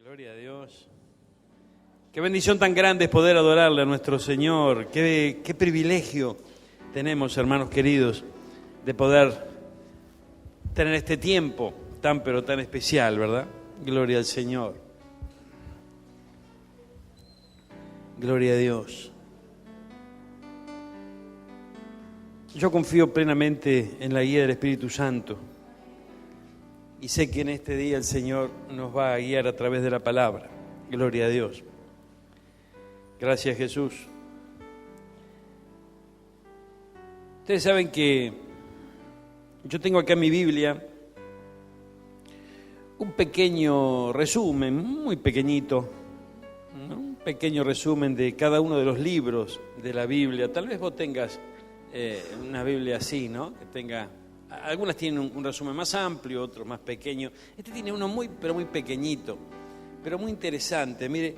Gloria a Dios. Qué bendición tan grande es poder adorarle a nuestro Señor. Qué privilegio tenemos, hermanos queridos, de poder tener este tiempo tan pero tan especial, ¿verdad? Gloria al Señor. Gloria a Dios. Yo confío plenamente en la guía del Espíritu Santo y sé que en este día el Señor nos va a guiar a través de la palabra. Gloria a Dios. Gracias, Jesús. Ustedes saben que yo tengo acá en mi Biblia un pequeño resumen, muy pequeñito, ¿no? Un pequeño resumen de cada uno de los libros de la Biblia. Tal vez vos tengas una Biblia así, ¿no? Que tenga, algunas tienen un resumen más amplio, otros más pequeño. Este tiene uno muy, pero muy pequeñito, pero muy interesante. Mire,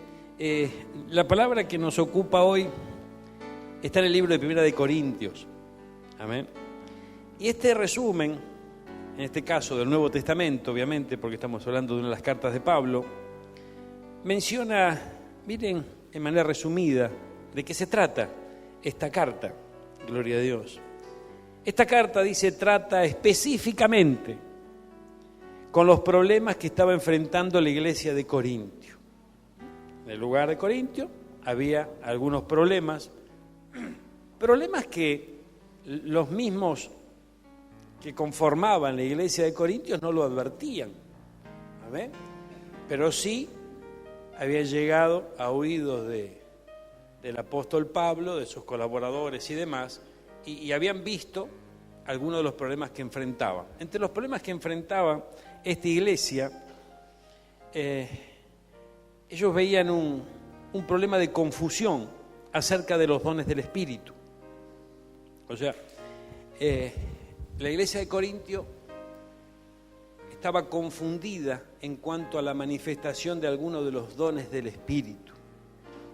la palabra que nos ocupa hoy está en el libro de Primera de Corintios. Amén. Y este resumen, en este caso del Nuevo Testamento, obviamente, porque estamos hablando de una de las cartas de Pablo, menciona, miren, en manera resumida, de qué se trata esta carta. Gloria a Dios. Esta carta, dice, trata específicamente con los problemas que estaba enfrentando la iglesia de Corintio. En el lugar de Corintio había algunos problemas que los mismos que conformaban la iglesia de Corintios no lo advertían. ¿Amén? Pero sí había llegado a oídos del apóstol Pablo, de sus colaboradores y demás, y habían visto algunos de los problemas que enfrentaban. Entre los problemas que enfrentaba esta iglesia, ellos veían un problema de confusión acerca de los dones del Espíritu. O sea, la iglesia de Corintio estaba confundida en cuanto a la manifestación de algunos de los dones del Espíritu,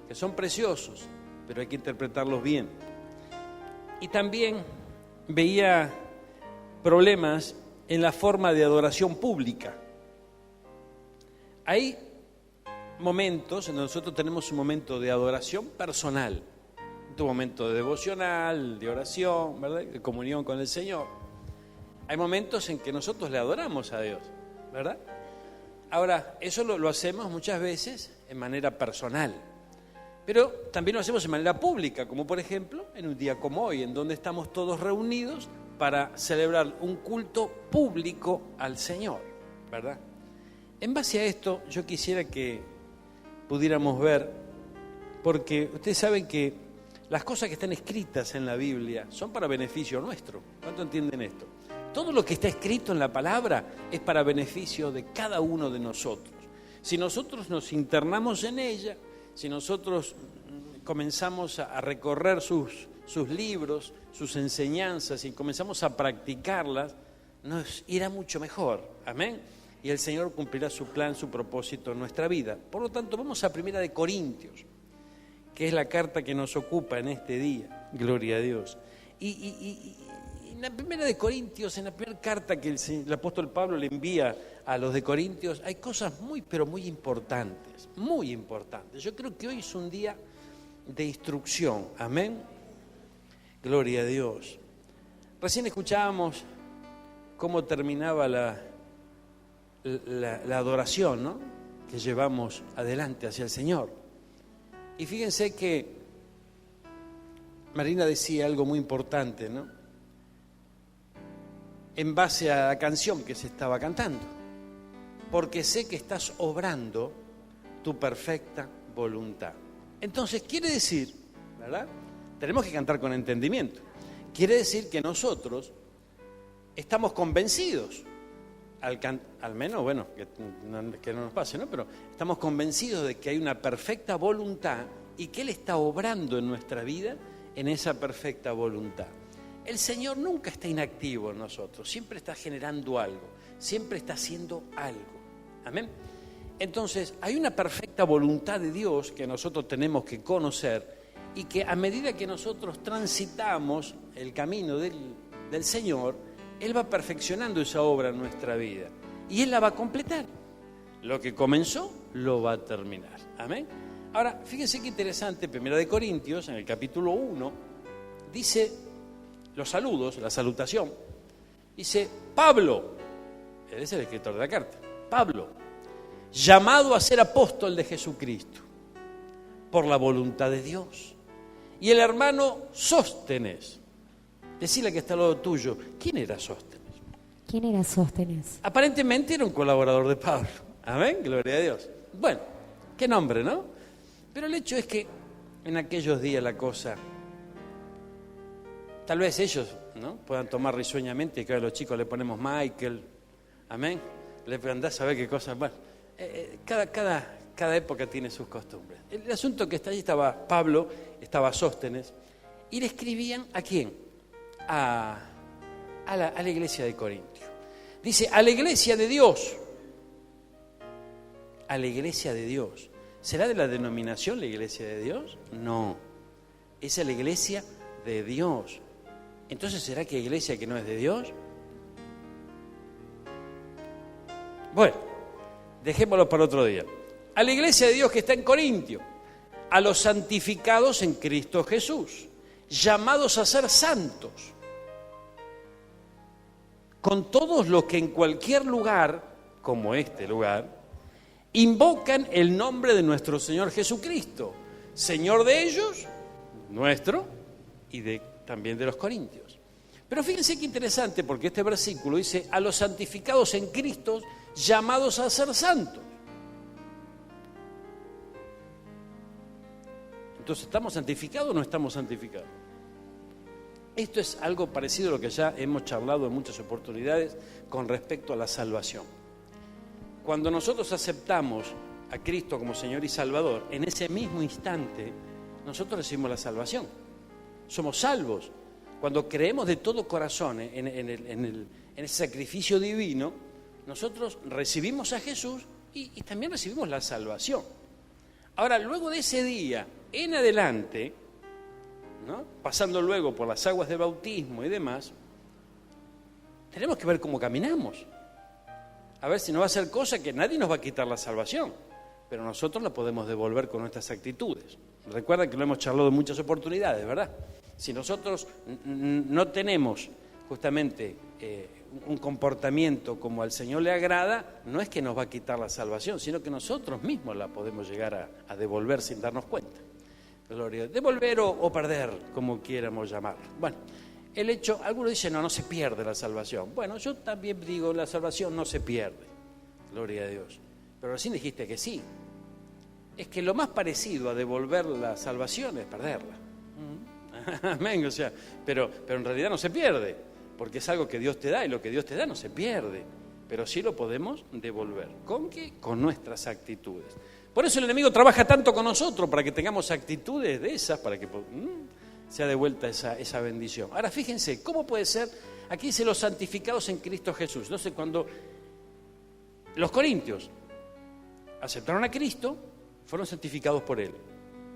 que son preciosos, pero hay que interpretarlos bien. Y también veía problemas en la forma de adoración pública. Hay momentos en donde nosotros tenemos un momento de adoración personal, un momento de devocional, de oración, ¿verdad?, de comunión con el Señor. Hay momentos en que nosotros le adoramos a Dios, ¿verdad? Ahora, eso lo hacemos muchas veces en manera personal, pero también lo hacemos en manera pública, como por ejemplo en un día como hoy, en donde estamos todos reunidos para celebrar un culto público al Señor, ¿verdad? En base a esto, yo quisiera que pudiéramos ver, porque ustedes saben que las cosas que están escritas en la Biblia son para beneficio nuestro. ¿Cuánto entienden esto? Todo lo que está escrito en la palabra es para beneficio de cada uno de nosotros. Si nosotros nos internamos en ella, si nosotros comenzamos a recorrer sus libros, sus enseñanzas y comenzamos a practicarlas, nos irá mucho mejor. Amén. Y el Señor cumplirá su plan, su propósito en nuestra vida. Por lo tanto, vamos a Primera de Corintios, que es la carta que nos ocupa en este día. Gloria a Dios. Y en la Primera de Corintios, en la primera carta que el apóstol Pablo le envía a los de Corintios, hay cosas muy, pero muy importantes, muy importantes. Yo creo que hoy es un día de instrucción. Amén. Gloria a Dios. Recién escuchábamos cómo terminaba la adoración, ¿no?, que llevamos adelante hacia el Señor. Y fíjense que Marina decía algo muy importante, ¿no?, en base a la canción que se estaba cantando. Porque sé que estás obrando tu perfecta voluntad. Entonces quiere decir, ¿verdad?, tenemos que cantar con entendimiento. Quiere decir que nosotros estamos convencidos, al menos, bueno, que no nos pase, ¿no?, pero estamos convencidos de que hay una perfecta voluntad y que Él está obrando en nuestra vida en esa perfecta voluntad. El Señor nunca está inactivo en nosotros, siempre está generando algo, siempre está haciendo algo. Amén. Entonces, hay una perfecta voluntad de Dios que nosotros tenemos que conocer y que a medida que nosotros transitamos el camino del Señor, Él va perfeccionando esa obra en nuestra vida y Él la va a completar. Lo que comenzó, lo va a terminar. Amén. Ahora, fíjense qué interesante, 1 Corintios, en el capítulo 1, dice los saludos, la salutación, dice Pablo, él es el escritor de la carta, Pablo, llamado a ser apóstol de Jesucristo, por la voluntad de Dios. Y el hermano Sóstenes, decile que está al lado tuyo, ¿quién era Sóstenes? ¿Quién era Sóstenes? Aparentemente era un colaborador de Pablo. Amén, gloria a Dios. Bueno, qué nombre, ¿no? Pero el hecho es que en aquellos días la cosa, tal vez ellos, ¿no?, puedan tomar risueñamente, que a los chicos le ponemos Michael, amén, le andás a ver qué cosas, bueno, cada época tiene sus costumbres. El asunto que está allí estaba Pablo, estaba Sóstenes, y le escribían ¿a quién? A la iglesia de Corintio. Dice, a la iglesia de Dios. A la iglesia de Dios. ¿Será de la denominación la iglesia de Dios? No. Es a la iglesia de Dios. Entonces, ¿será que hay iglesia que no es de Dios? Bueno, dejémoslo para otro día. A la iglesia de Dios que está en Corintio, a los santificados en Cristo Jesús, llamados a ser santos, con todos los que en cualquier lugar, como este lugar, invocan el nombre de nuestro Señor Jesucristo, Señor de ellos, nuestro, y también de los corintios. Pero fíjense qué interesante, porque este versículo dice, a los santificados en Cristo, llamados a ser santos. Entonces, ¿estamos santificados o no estamos santificados? Esto es algo parecido a lo que ya hemos charlado en muchas oportunidades con respecto a la salvación. Cuando nosotros aceptamos a Cristo como Señor y Salvador, en ese mismo instante nosotros recibimos la salvación. Somos salvos. Cuando creemos de todo corazón en ese sacrificio divino, nosotros recibimos a Jesús y también recibimos la salvación. Ahora, luego de ese día en adelante, ¿no?, pasando luego por las aguas de bautismo y demás, tenemos que ver cómo caminamos. A ver si no va a ser cosa que nadie nos va a quitar la salvación, pero nosotros la podemos devolver con nuestras actitudes. Recuerden que lo hemos charlado en muchas oportunidades, ¿verdad? Si nosotros no tenemos justamente un comportamiento como al Señor le agrada, no es que nos va a quitar la salvación, sino que nosotros mismos la podemos llegar a devolver sin darnos cuenta. Gloria a Dios. Devolver o perder, como quieramos llamarlo. Bueno, el hecho, algunos dicen, no se pierde la salvación. Bueno, yo también digo, la salvación no se pierde. Gloria a Dios. Pero recién dijiste que sí. Es que lo más parecido a devolver la salvación es perderla. Amén, o sea, pero en realidad no se pierde, porque es algo que Dios te da y lo que Dios te da no se pierde, pero sí lo podemos devolver. ¿Con qué? Con nuestras actitudes. Por eso el enemigo trabaja tanto con nosotros, para que tengamos actitudes de esas, para que sea devuelta esa bendición. Ahora fíjense, ¿cómo puede ser? Aquí dice los santificados en Cristo Jesús. Entonces, cuando los corintios aceptaron a Cristo, fueron santificados por Él,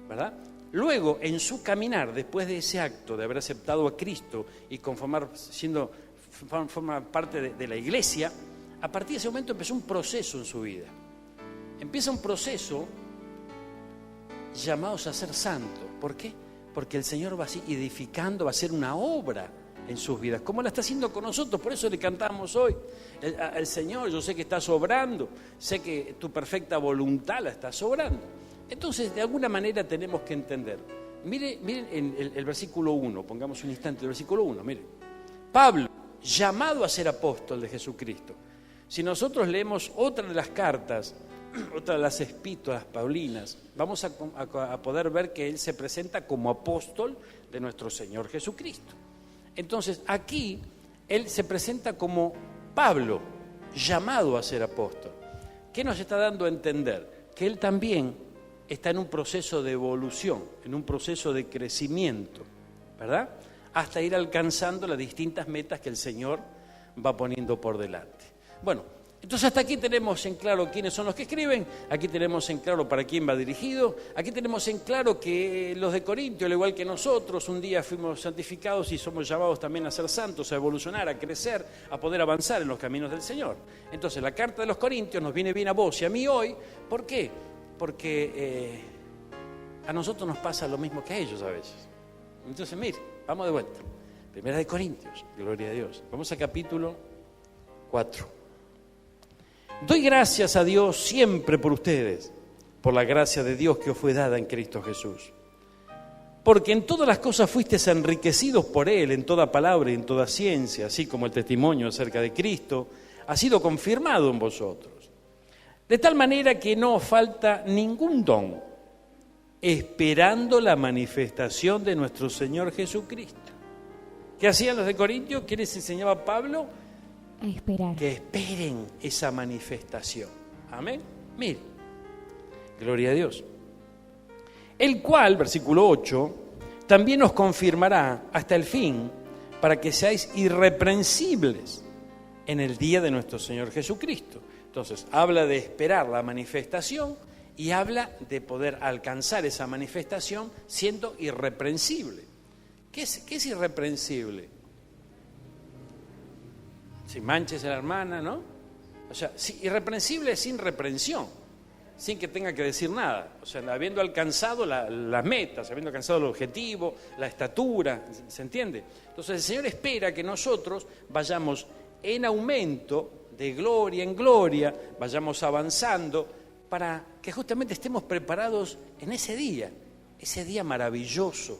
¿verdad? Luego, en su caminar, después de ese acto de haber aceptado a Cristo y formar parte de la iglesia, a partir de ese momento empezó un proceso en su vida. Empieza un proceso llamados a ser santos. ¿Por qué? Porque el Señor va así edificando, va a hacer una obra en sus vidas, como la está haciendo con nosotros. Por eso le cantamos hoy al Señor, yo sé que estás obrando, sé que tu perfecta voluntad la estás obrando. Entonces, de alguna manera tenemos que entender. Miren el versículo 1, pongamos un instante el versículo 1, miren. Pablo, llamado a ser apóstol de Jesucristo. Si nosotros leemos otra de las cartas, otra de las epístolas paulinas, vamos a poder ver que él se presenta como apóstol de nuestro Señor Jesucristo. Entonces, aquí él se presenta como Pablo, llamado a ser apóstol. ¿Qué nos está dando a entender? Que él también está en un proceso de evolución, en un proceso de crecimiento, ¿verdad? Hasta ir alcanzando las distintas metas que el Señor va poniendo por delante. Bueno, Entonces hasta aquí tenemos en claro quiénes son los que escriben, aquí tenemos en claro para quién va dirigido, aquí tenemos en claro que los de Corintio, al igual que nosotros, un día fuimos santificados y somos llamados también a ser santos, a evolucionar, a crecer, a poder avanzar en los caminos del Señor. Entonces la carta de los Corintios nos viene bien a vos y a mí hoy. ¿Por qué? Porque a nosotros nos pasa lo mismo que a ellos a veces. Entonces mire, vamos de vuelta. Primera de Corintios, gloria a Dios. Vamos al capítulo 4. Doy gracias a Dios siempre por ustedes, por la gracia de Dios que os fue dada en Cristo Jesús. Porque en todas las cosas fuisteis enriquecidos por Él, en toda palabra y en toda ciencia, así como el testimonio acerca de Cristo ha sido confirmado en vosotros. De tal manera que no os falta ningún don, esperando la manifestación de nuestro Señor Jesucristo. ¿Qué hacían los de Corintios? ¿Qué les enseñaba Pablo? A esperar. Que esperen esa manifestación. Amén. Mire, gloria a Dios. El cual, versículo 8, también os confirmará hasta el fin, para que seáis irreprensibles en el día de nuestro Señor Jesucristo. Entonces, habla de esperar la manifestación y habla de poder alcanzar esa manifestación siendo irreprensible. ¿Qué es irreprensible? Sin manches a la hermana, ¿no? O sea, irreprensible es sin reprensión, sin que tenga que decir nada. O sea, habiendo alcanzado las metas, habiendo alcanzado el objetivo, la estatura, ¿se entiende? Entonces el Señor espera que nosotros vayamos en aumento, de gloria en gloria, vayamos avanzando, para que justamente estemos preparados en ese día maravilloso,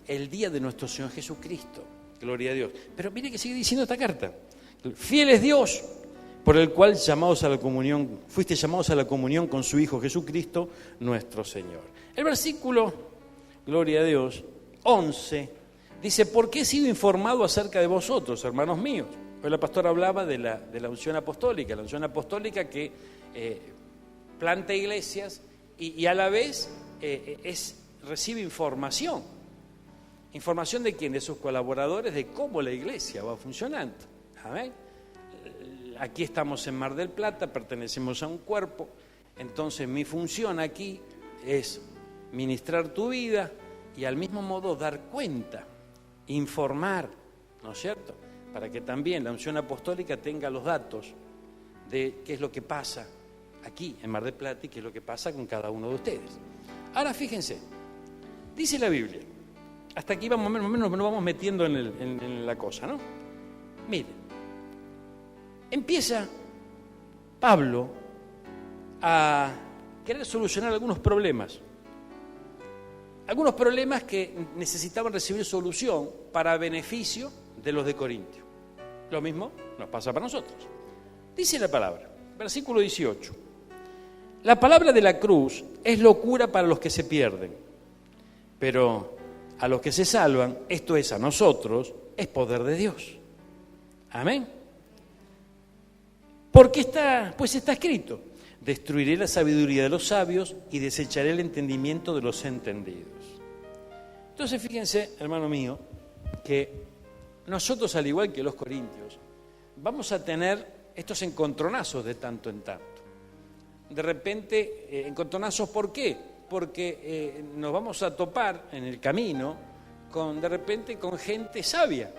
el día de nuestro Señor Jesucristo. Gloria a Dios. Pero mire que sigue diciendo esta carta. Fiel es Dios, por el cual fuiste llamados a la comunión con su Hijo Jesucristo, nuestro Señor. El versículo, gloria a Dios, 11, dice, porque he sido informado acerca de vosotros, hermanos míos. Hoy la pastora hablaba de la unción apostólica, que planta iglesias y a la vez recibe información. ¿Información de quién? De sus colaboradores, de cómo la iglesia va funcionando. ¿Amén? Aquí estamos en Mar del Plata, pertenecemos a un cuerpo, entonces mi función aquí es ministrar tu vida y al mismo modo dar cuenta, informar, ¿no es cierto? Para que también la unción apostólica tenga los datos de qué es lo que pasa aquí en Mar del Plata y qué es lo que pasa con cada uno de ustedes. Ahora fíjense, dice la Biblia, hasta aquí vamos, más o menos nos vamos metiendo en la cosa, ¿no? Miren, empieza Pablo a querer solucionar algunos problemas que necesitaban recibir solución para beneficio de los de Corintio. Lo mismo nos pasa para nosotros. Dice la palabra, versículo 18, la palabra de la cruz es locura para los que se pierden, pero a los que se salvan, esto es a nosotros, es poder de Dios. Amén. Porque está escrito, destruiré la sabiduría de los sabios y desecharé el entendimiento de los entendidos. Entonces fíjense, hermano mío, que nosotros, al igual que los corintios, vamos a tener estos encontronazos de tanto en tanto. De repente, encontronazos, ¿por qué? Porque nos vamos a topar en el camino de repente con gente sabia.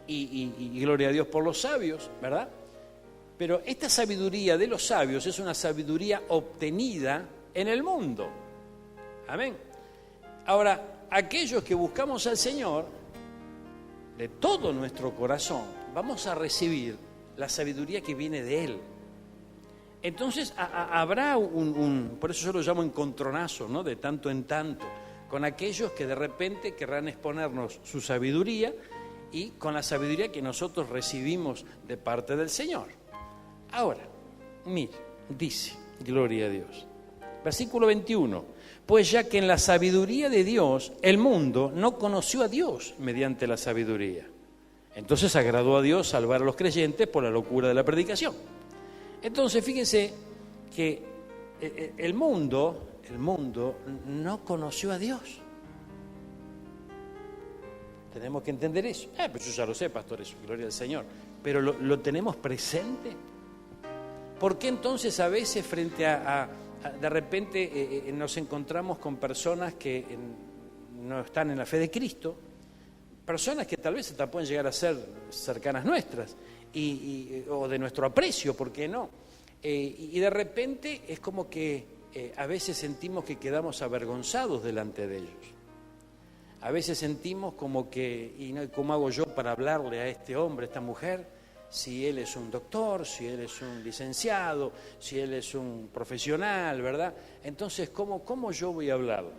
Y gloria a Dios por los sabios, ¿verdad? Pero esta sabiduría de los sabios es una sabiduría obtenida en el mundo. Amén. Ahora, aquellos que buscamos al Señor, de todo nuestro corazón, vamos a recibir la sabiduría que viene de Él. Entonces habrá por eso yo lo llamo encontronazo, ¿no? De tanto en tanto, con aquellos que de repente querrán exponernos su sabiduría y con la sabiduría que nosotros recibimos de parte del Señor. Ahora, mire, dice, gloria a Dios, versículo 21, pues ya que en la sabiduría de Dios el mundo no conoció a Dios mediante la sabiduría, entonces agradó a Dios salvar a los creyentes por la locura de la predicación. Entonces, fíjense que el mundo no conoció a Dios. Tenemos que entender eso. Pues yo ya lo sé, pastor, eso, gloria al Señor. pero ¿lo tenemos presente? ¿Por qué entonces a veces frente a de repente nos encontramos con personas que no están en la fe de Cristo, personas que tal vez hasta pueden llegar a ser cercanas nuestras o de nuestro aprecio, ¿por qué no? Y de repente es como que a veces sentimos que quedamos avergonzados delante de ellos. A veces sentimos como que, ¿y no, cómo hago yo para hablarle a este hombre, a esta mujer? Si él es un doctor, si él es un licenciado, si él es un profesional, ¿verdad? Entonces, ¿cómo yo voy a hablarle?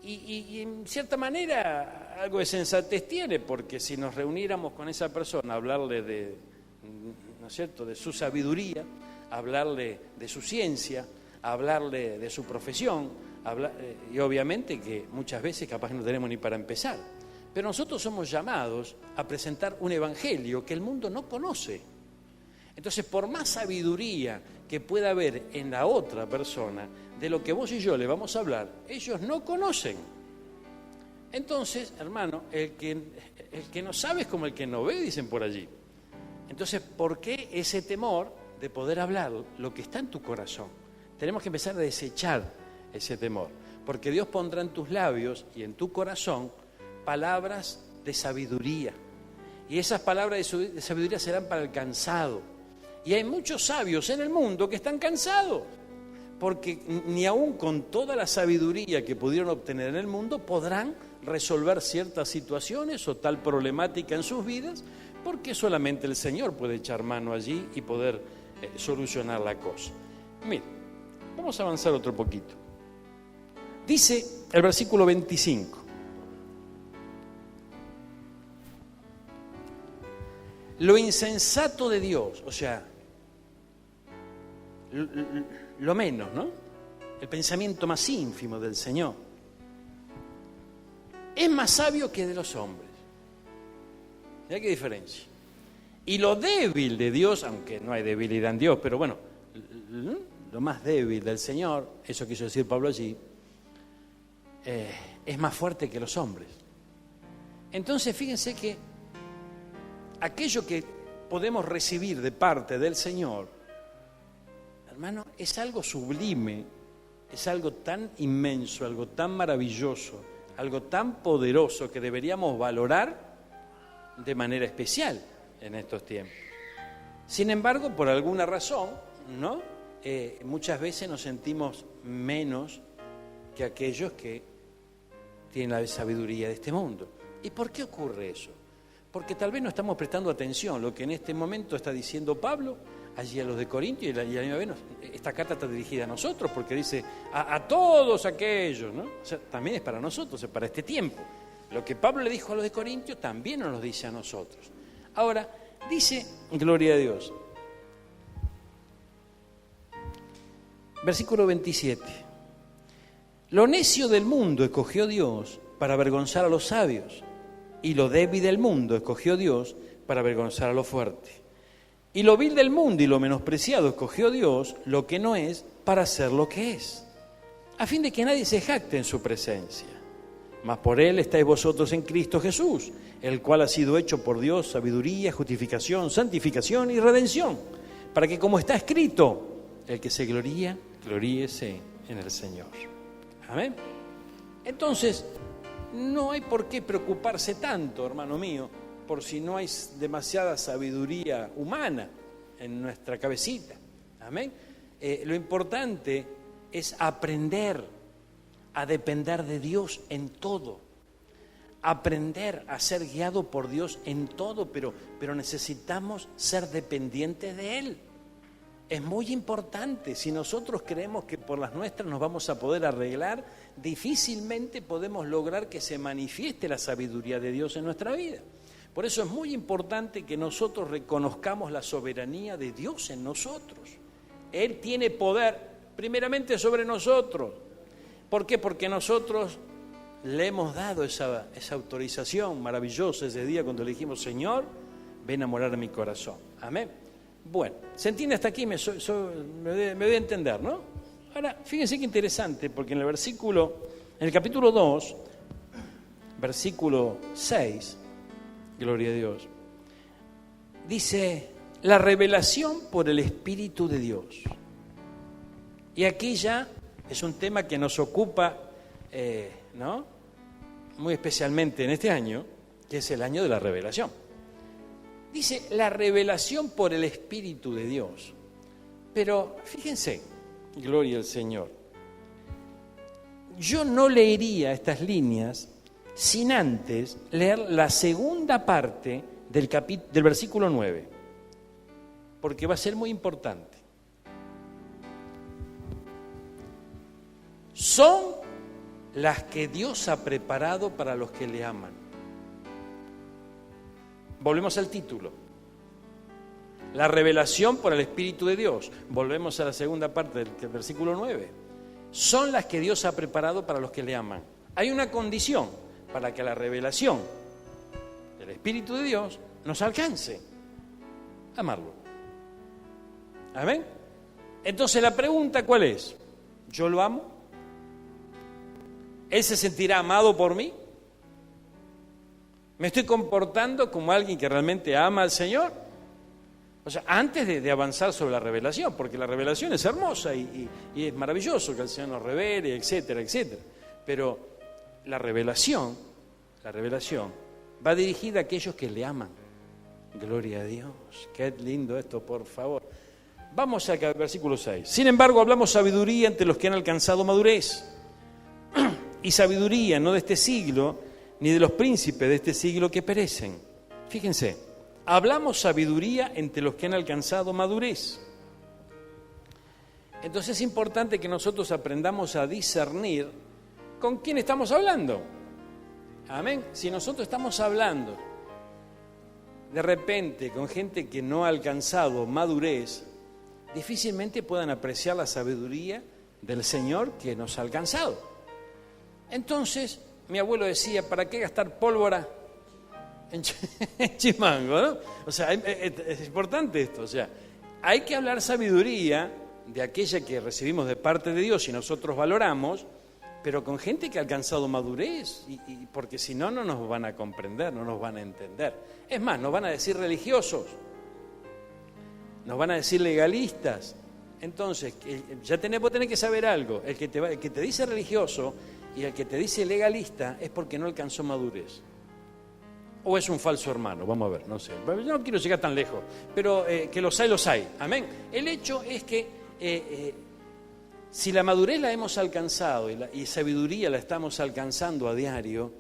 Y en cierta manera algo de sensatez tiene, porque si nos reuniéramos con esa persona a hablarle ¿no es cierto?, de su sabiduría, hablarle de su ciencia, hablarle de su profesión, y obviamente que muchas veces capaz que no tenemos ni para empezar. Pero nosotros somos llamados a presentar un evangelio que el mundo no conoce. Entonces, por más sabiduría que pueda haber en la otra persona, de lo que vos y yo le vamos a hablar, ellos no conocen. Entonces, hermano, el que no sabe es como el que no ve, dicen por allí. Entonces, ¿por qué ese temor de poder hablar lo que está en tu corazón? Tenemos que empezar a desechar ese temor, porque Dios pondrá en tus labios y en tu corazón palabras de sabiduría, y esas palabras de sabiduría serán para el cansado. Y hay muchos sabios en el mundo que están cansados, porque ni aún con toda la sabiduría que pudieron obtener en el mundo podrán resolver ciertas situaciones o tal problemática en sus vidas, porque solamente el Señor puede echar mano allí y poder solucionar la cosa. Mire, vamos a avanzar otro poquito. Dice el versículo 25. Lo insensato de Dios, o sea, lo menos, ¿no? El pensamiento más ínfimo del Señor, es más sabio que de los hombres. Mirá qué diferencia. Y lo débil de Dios, aunque no hay debilidad en Dios, pero bueno, lo más débil del Señor, eso quiso decir Pablo allí, es más fuerte que los hombres. Entonces, fíjense que aquello que podemos recibir de parte del Señor, hermano, es algo sublime, es algo tan inmenso, algo tan maravilloso, algo tan poderoso que deberíamos valorar de manera especial en estos tiempos. Sin embargo, por alguna razón, ¿no? Muchas veces nos sentimos menos que aquellos que tienen la sabiduría de este mundo. ¿Y por qué ocurre eso? Porque tal vez no estamos prestando atención a lo que en este momento está diciendo Pablo allí a los de Corintios, y a la misma vez esta carta está dirigida a nosotros, porque dice a todos aquellos, ¿no? O sea, también es para nosotros, es para este tiempo. Lo que Pablo le dijo a los de Corintios también nos lo dice a nosotros. Ahora, dice, gloria a Dios, versículo 27, lo necio del mundo escogió Dios para avergonzar a los sabios, y lo débil del mundo escogió Dios para avergonzar a lo fuerte. Y lo vil del mundo y lo menospreciado escogió Dios, lo que no es, para ser lo que es, a fin de que nadie se jacte en su presencia. Mas por Él estáis vosotros en Cristo Jesús, el cual ha sido hecho por Dios sabiduría, justificación, santificación y redención, para que, como está escrito, el que se gloría, gloríese en el Señor. Amén. Entonces, no hay por qué preocuparse tanto, hermano mío, por si no hay demasiada sabiduría humana en nuestra cabecita. Amén. Lo importante es aprender a depender de Dios en todo, aprender a ser guiado por Dios en todo, pero necesitamos ser dependientes de Él. Es muy importante. Si nosotros creemos que por las nuestras nos vamos a poder arreglar, difícilmente podemos lograr que se manifieste la sabiduría de Dios en nuestra vida. Por eso es muy importante que nosotros reconozcamos la soberanía de Dios en nosotros. Él tiene poder primeramente sobre nosotros. ¿Por qué? Porque nosotros le hemos dado esa autorización maravillosa ese día cuando le dijimos, Señor, ven a morar en mi corazón. Amén. Bueno, ¿se entiende hasta aquí? Me voy a entender, ¿no? Ahora, fíjense qué interesante, porque en el capítulo 2, versículo 6, gloria a Dios, dice, la revelación por el Espíritu de Dios. Y aquí ya es un tema que nos ocupa, ¿no? Muy especialmente en este año, que es el año de la revelación. Dice, la revelación por el Espíritu de Dios. Pero fíjense, gloria al Señor, yo no leería estas líneas sin antes leer la segunda parte del versículo 9, porque va a ser muy importante. Son las que Dios ha preparado para los que le aman. Volvemos al título. La revelación por el Espíritu de Dios. Volvemos a la segunda parte del versículo 9. Son las que Dios ha preparado para los que le aman. Hay una condición para que la revelación del Espíritu de Dios nos alcance. Amarlo. ¿Amén? Entonces la pregunta, ¿cuál es? ¿Yo lo amo? ¿Él se sentirá amado por mí? ¿Me estoy comportando como alguien que realmente ama al Señor? O sea, antes de avanzar sobre la revelación, porque la revelación es hermosa y es maravilloso que el Señor nos revele, etcétera, etcétera. Pero la revelación va dirigida a aquellos que le aman. Gloria a Dios. Qué lindo esto, por favor. Vamos al versículo 6. Sin embargo, hablamos sabiduría entre los que han alcanzado madurez. Y sabiduría no de este siglo, ni de los príncipes de este siglo que perecen. Fíjense, hablamos sabiduría entre los que han alcanzado madurez. Entonces es importante que nosotros aprendamos a discernir con quién estamos hablando. Amén. Si nosotros estamos hablando de repente con gente que no ha alcanzado madurez, difícilmente puedan apreciar la sabiduría del Señor que nos ha alcanzado. Entonces, mi abuelo decía, ¿para qué gastar pólvora en chimango, ¿no? O sea, es importante esto. O sea, hay que hablar sabiduría de aquella que recibimos de parte de Dios y nosotros valoramos, pero con gente que ha alcanzado madurez, porque si no, no nos van a comprender, no nos van a entender. Es más, nos van a decir religiosos, nos van a decir legalistas. Entonces, vos tenés que saber algo, el que te dice religioso y el que te dice legalista es porque no alcanzó madurez. O es un falso hermano, vamos a ver, no sé. Yo no quiero llegar tan lejos, pero que los hay. Amén. El hecho es que si la madurez la hemos alcanzado y sabiduría la estamos alcanzando a diario,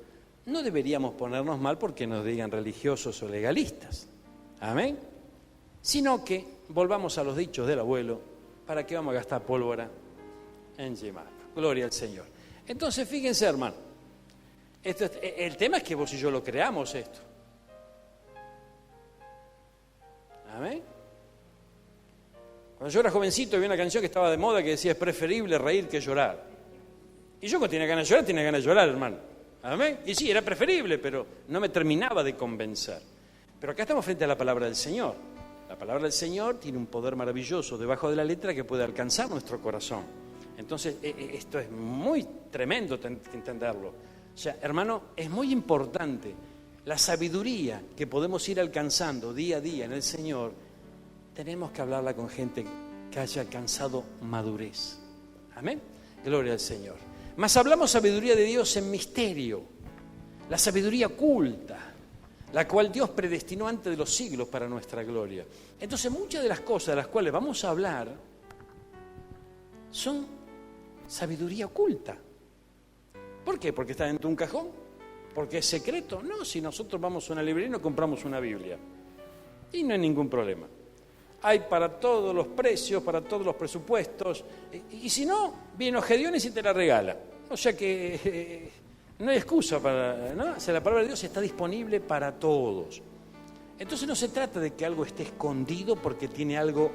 no deberíamos ponernos mal porque nos digan religiosos o legalistas. Amén. Sino que volvamos a los dichos del abuelo, ¿para qué vamos a gastar pólvora en chimango? Gloria al Señor. Entonces, fíjense, hermano, el tema es que vos y yo lo creamos esto. Amén. Cuando yo era jovencito había una canción que estaba de moda que decía, es preferible reír que llorar. Y yo cuando tenía ganas de llorar, hermano. Amén. Y sí, era preferible, pero no me terminaba de convencer. Pero acá estamos frente a la palabra del Señor. La palabra del Señor tiene un poder maravilloso debajo de la letra que puede alcanzar nuestro corazón. Entonces, esto es muy tremendo entenderlo. O sea, hermano, es muy importante la sabiduría que podemos ir alcanzando día a día en el Señor. Tenemos que hablarla con gente que haya alcanzado madurez. Amén. Gloria al Señor. Mas hablamos sabiduría de Dios en misterio, la sabiduría oculta, la cual Dios predestinó antes de los siglos para nuestra gloria. Entonces, muchas de las cosas de las cuales vamos a hablar son sabiduría oculta. ¿Por qué? ¿Porque está dentro de un cajón? ¿Porque es secreto? No, si nosotros vamos a una librería y nos compramos una Biblia. Y no hay ningún problema. Hay para todos los precios, para todos los presupuestos. Y si no, viene Ogediones y te la regala. O sea que no hay excusa para, ¿no? O sea, la palabra de Dios está disponible para todos. Entonces no se trata de que algo esté escondido porque tiene algo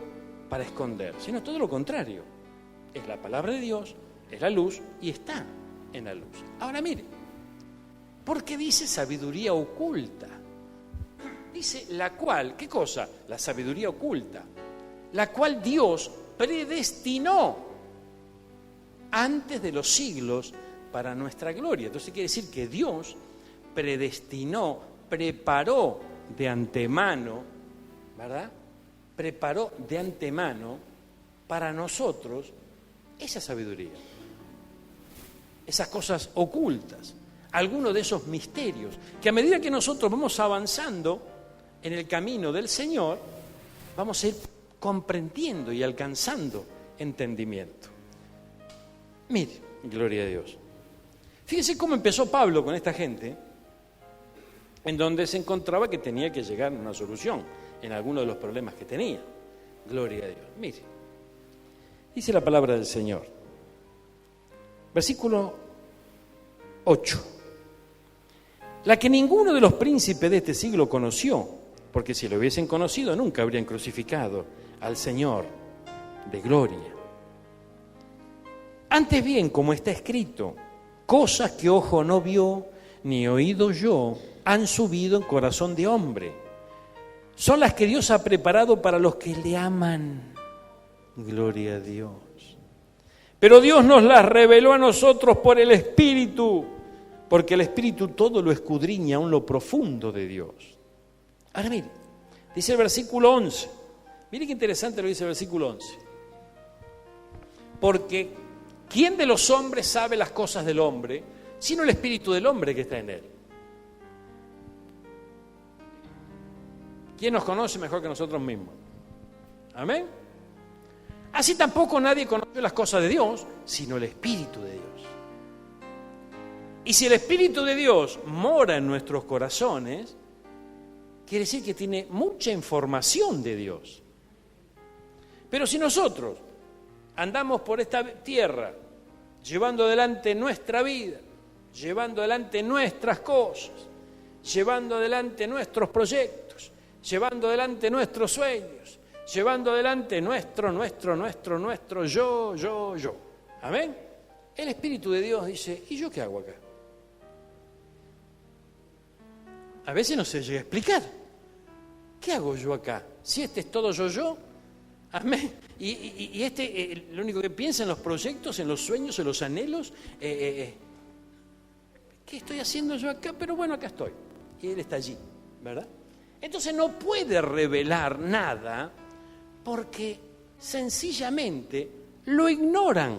para esconder, sino todo lo contrario. Es la palabra de Dios, es la luz y está en la luz. Ahora mire, ¿por qué dice sabiduría oculta? Dice la cual, ¿qué cosa? La sabiduría oculta, la cual Dios predestinó antes de los siglos para nuestra gloria. Entonces quiere decir que Dios predestinó, preparó de antemano ¿verdad? Preparó de antemano para nosotros esa sabiduría, esas cosas ocultas, algunos de esos misterios, que a medida que nosotros vamos avanzando en el camino del Señor, vamos a ir comprendiendo y alcanzando entendimiento. Mire, gloria a Dios. Fíjese cómo empezó Pablo con esta gente, en donde se encontraba que tenía que llegar a una solución en alguno de los problemas que tenía. Gloria a Dios. Mire, dice la palabra del Señor. Versículo 8. La que ninguno de los príncipes de este siglo conoció, porque si lo hubiesen conocido nunca habrían crucificado al Señor de gloria. Antes bien, como está escrito, cosas que ojo no vio, ni oído yo, han subido en corazón de hombre. Son las que Dios ha preparado para los que le aman. Gloria a Dios. Pero Dios nos las reveló a nosotros por el Espíritu, porque el Espíritu todo lo escudriña aún lo profundo de Dios. Ahora mire, dice el versículo 11. Mire qué interesante lo dice el versículo 11. Porque ¿quién de los hombres sabe las cosas del hombre, sino el Espíritu del hombre que está en él? ¿Quién nos conoce mejor que nosotros mismos? Amén. Así tampoco nadie conoce las cosas de Dios, sino el Espíritu de Dios. Y si el Espíritu de Dios mora en nuestros corazones, quiere decir que tiene mucha información de Dios. Pero si nosotros andamos por esta tierra, llevando adelante nuestra vida, llevando adelante nuestras cosas, llevando adelante nuestros proyectos, llevando adelante nuestros sueños, llevando adelante nuestro, yo. ¿Amén? El Espíritu de Dios dice, ¿y yo qué hago acá? A veces no se llega a explicar. ¿Qué hago yo acá? Si este es todo yo, amén. Y este, lo único que piensa en los proyectos, en los sueños, en los anhelos, ¿qué estoy haciendo yo acá? Pero bueno, acá estoy. Y Él está allí, ¿verdad? Entonces no puede revelar nada porque sencillamente lo ignoran.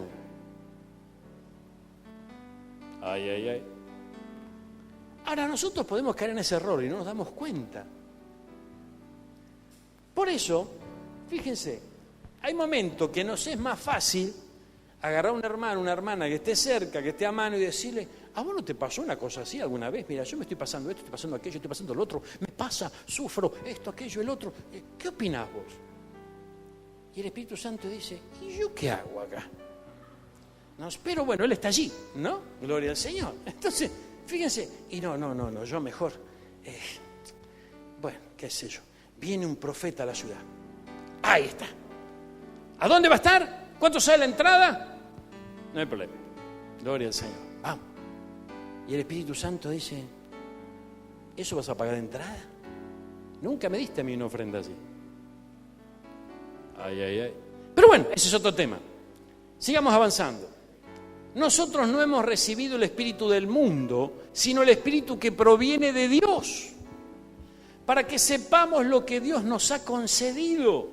Ay. Ahora nosotros podemos caer en ese error y no nos damos cuenta. Por eso, fíjense, hay momentos que nos es más fácil agarrar a un hermano, una hermana que esté cerca, que esté a mano y decirle, ¿a vos no te pasó una cosa así alguna vez? Mira, yo me estoy pasando esto, estoy pasando aquello, estoy pasando lo otro, me pasa, sufro esto, aquello, el otro. ¿Qué opinás vos? Y el Espíritu Santo dice, ¿y yo qué hago acá? No, pero bueno, Él está allí, ¿no? Gloria al Señor. Entonces, fíjense, y no, yo mejor, bueno, qué sé yo, viene un profeta a la ciudad. Ahí está. ¿A dónde va a estar? ¿Cuánto sale la entrada? No hay problema. Gloria al Señor. Vamos. Y el Espíritu Santo dice, ¿eso vas a pagar de entrada? Nunca me diste a mí una ofrenda así. Ay. Pero bueno, ese es otro tema. Sigamos avanzando. Nosotros no hemos recibido el espíritu del mundo, sino el espíritu que proviene de Dios, para que sepamos lo que Dios nos ha concedido.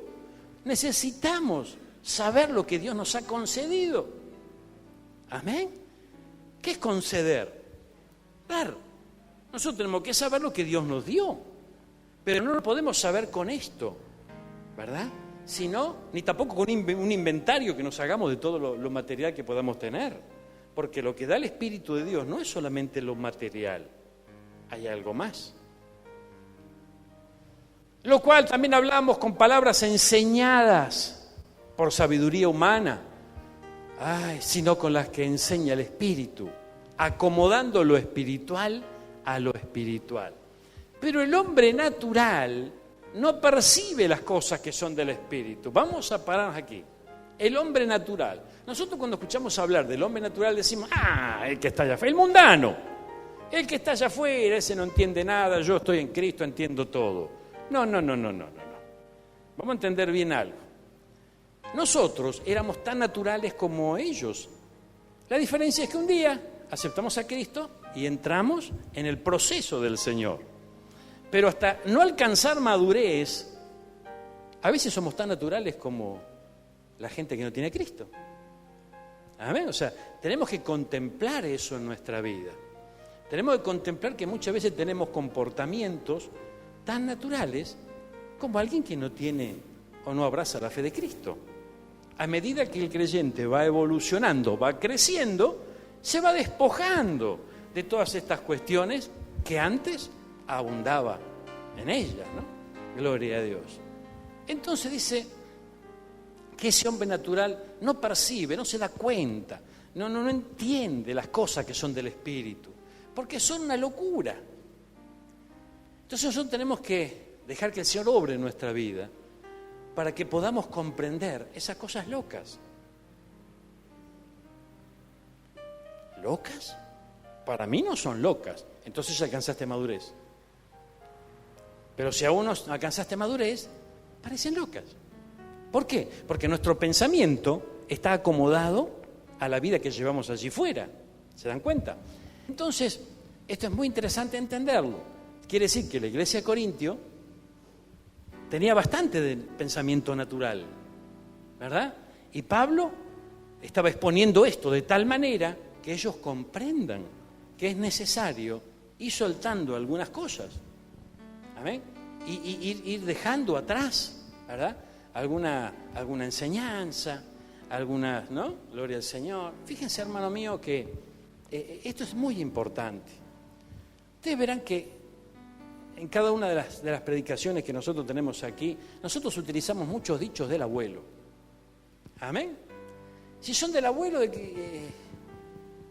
Necesitamos saber lo que Dios nos ha concedido. Amén. ¿Qué es conceder? Dar. Nosotros tenemos que saber lo que Dios nos dio, pero no lo podemos saber con esto, ¿verdad? Sino, ni tampoco con un inventario que nos hagamos de todo lo material que podamos tener. Porque lo que da el Espíritu de Dios no es solamente lo material, hay algo más. Lo cual también hablamos con palabras enseñadas por sabiduría humana, sino con las que enseña el Espíritu, acomodando lo espiritual a lo espiritual. Pero el hombre natural no percibe las cosas que son del Espíritu. Vamos a pararnos aquí. El hombre natural. Nosotros cuando escuchamos hablar del hombre natural decimos, el que está allá afuera, el mundano. El que está allá afuera, ese no entiende nada, yo estoy en Cristo, entiendo todo. No. Vamos a entender bien algo. Nosotros éramos tan naturales como ellos. La diferencia es que un día aceptamos a Cristo y entramos en el proceso del Señor. Pero hasta no alcanzar madurez, A veces somos tan naturales como la gente que no tiene a Cristo. Amén. O sea, tenemos que contemplar eso en nuestra vida. Tenemos que contemplar que muchas veces tenemos comportamientos tan naturales como alguien que no tiene o no abraza la fe de Cristo. A medida que el creyente va evolucionando, va creciendo, se va despojando de todas estas cuestiones que antes abundaba en ellas, ¿no? Gloria a Dios. Entonces dice que ese hombre natural no percibe, no se da cuenta, no entiende las cosas que son del Espíritu, porque son una locura. Entonces nosotros tenemos que dejar que el Señor obre en nuestra vida para que podamos comprender esas cosas locas. ¿Locas? Para mí no son locas, entonces ya alcanzaste madurez. Pero si aún no alcanzaste madurez, parecen locas. ¿Por qué? Porque nuestro pensamiento está acomodado a la vida que llevamos allí fuera. ¿Se dan cuenta? Entonces, esto es muy interesante entenderlo. Quiere decir que la iglesia de Corintio tenía bastante de pensamiento natural, ¿verdad? Y Pablo estaba exponiendo esto de tal manera que ellos comprendan que es necesario ir soltando algunas cosas. Amén. Y ir dejando atrás, ¿verdad? Alguna enseñanza, alguna, ¿no? Gloria al Señor. Fíjense, hermano mío, que esto es muy importante. Ustedes verán que en cada una de las predicaciones que nosotros tenemos aquí, nosotros utilizamos muchos dichos del abuelo. Amén. Si son del abuelo,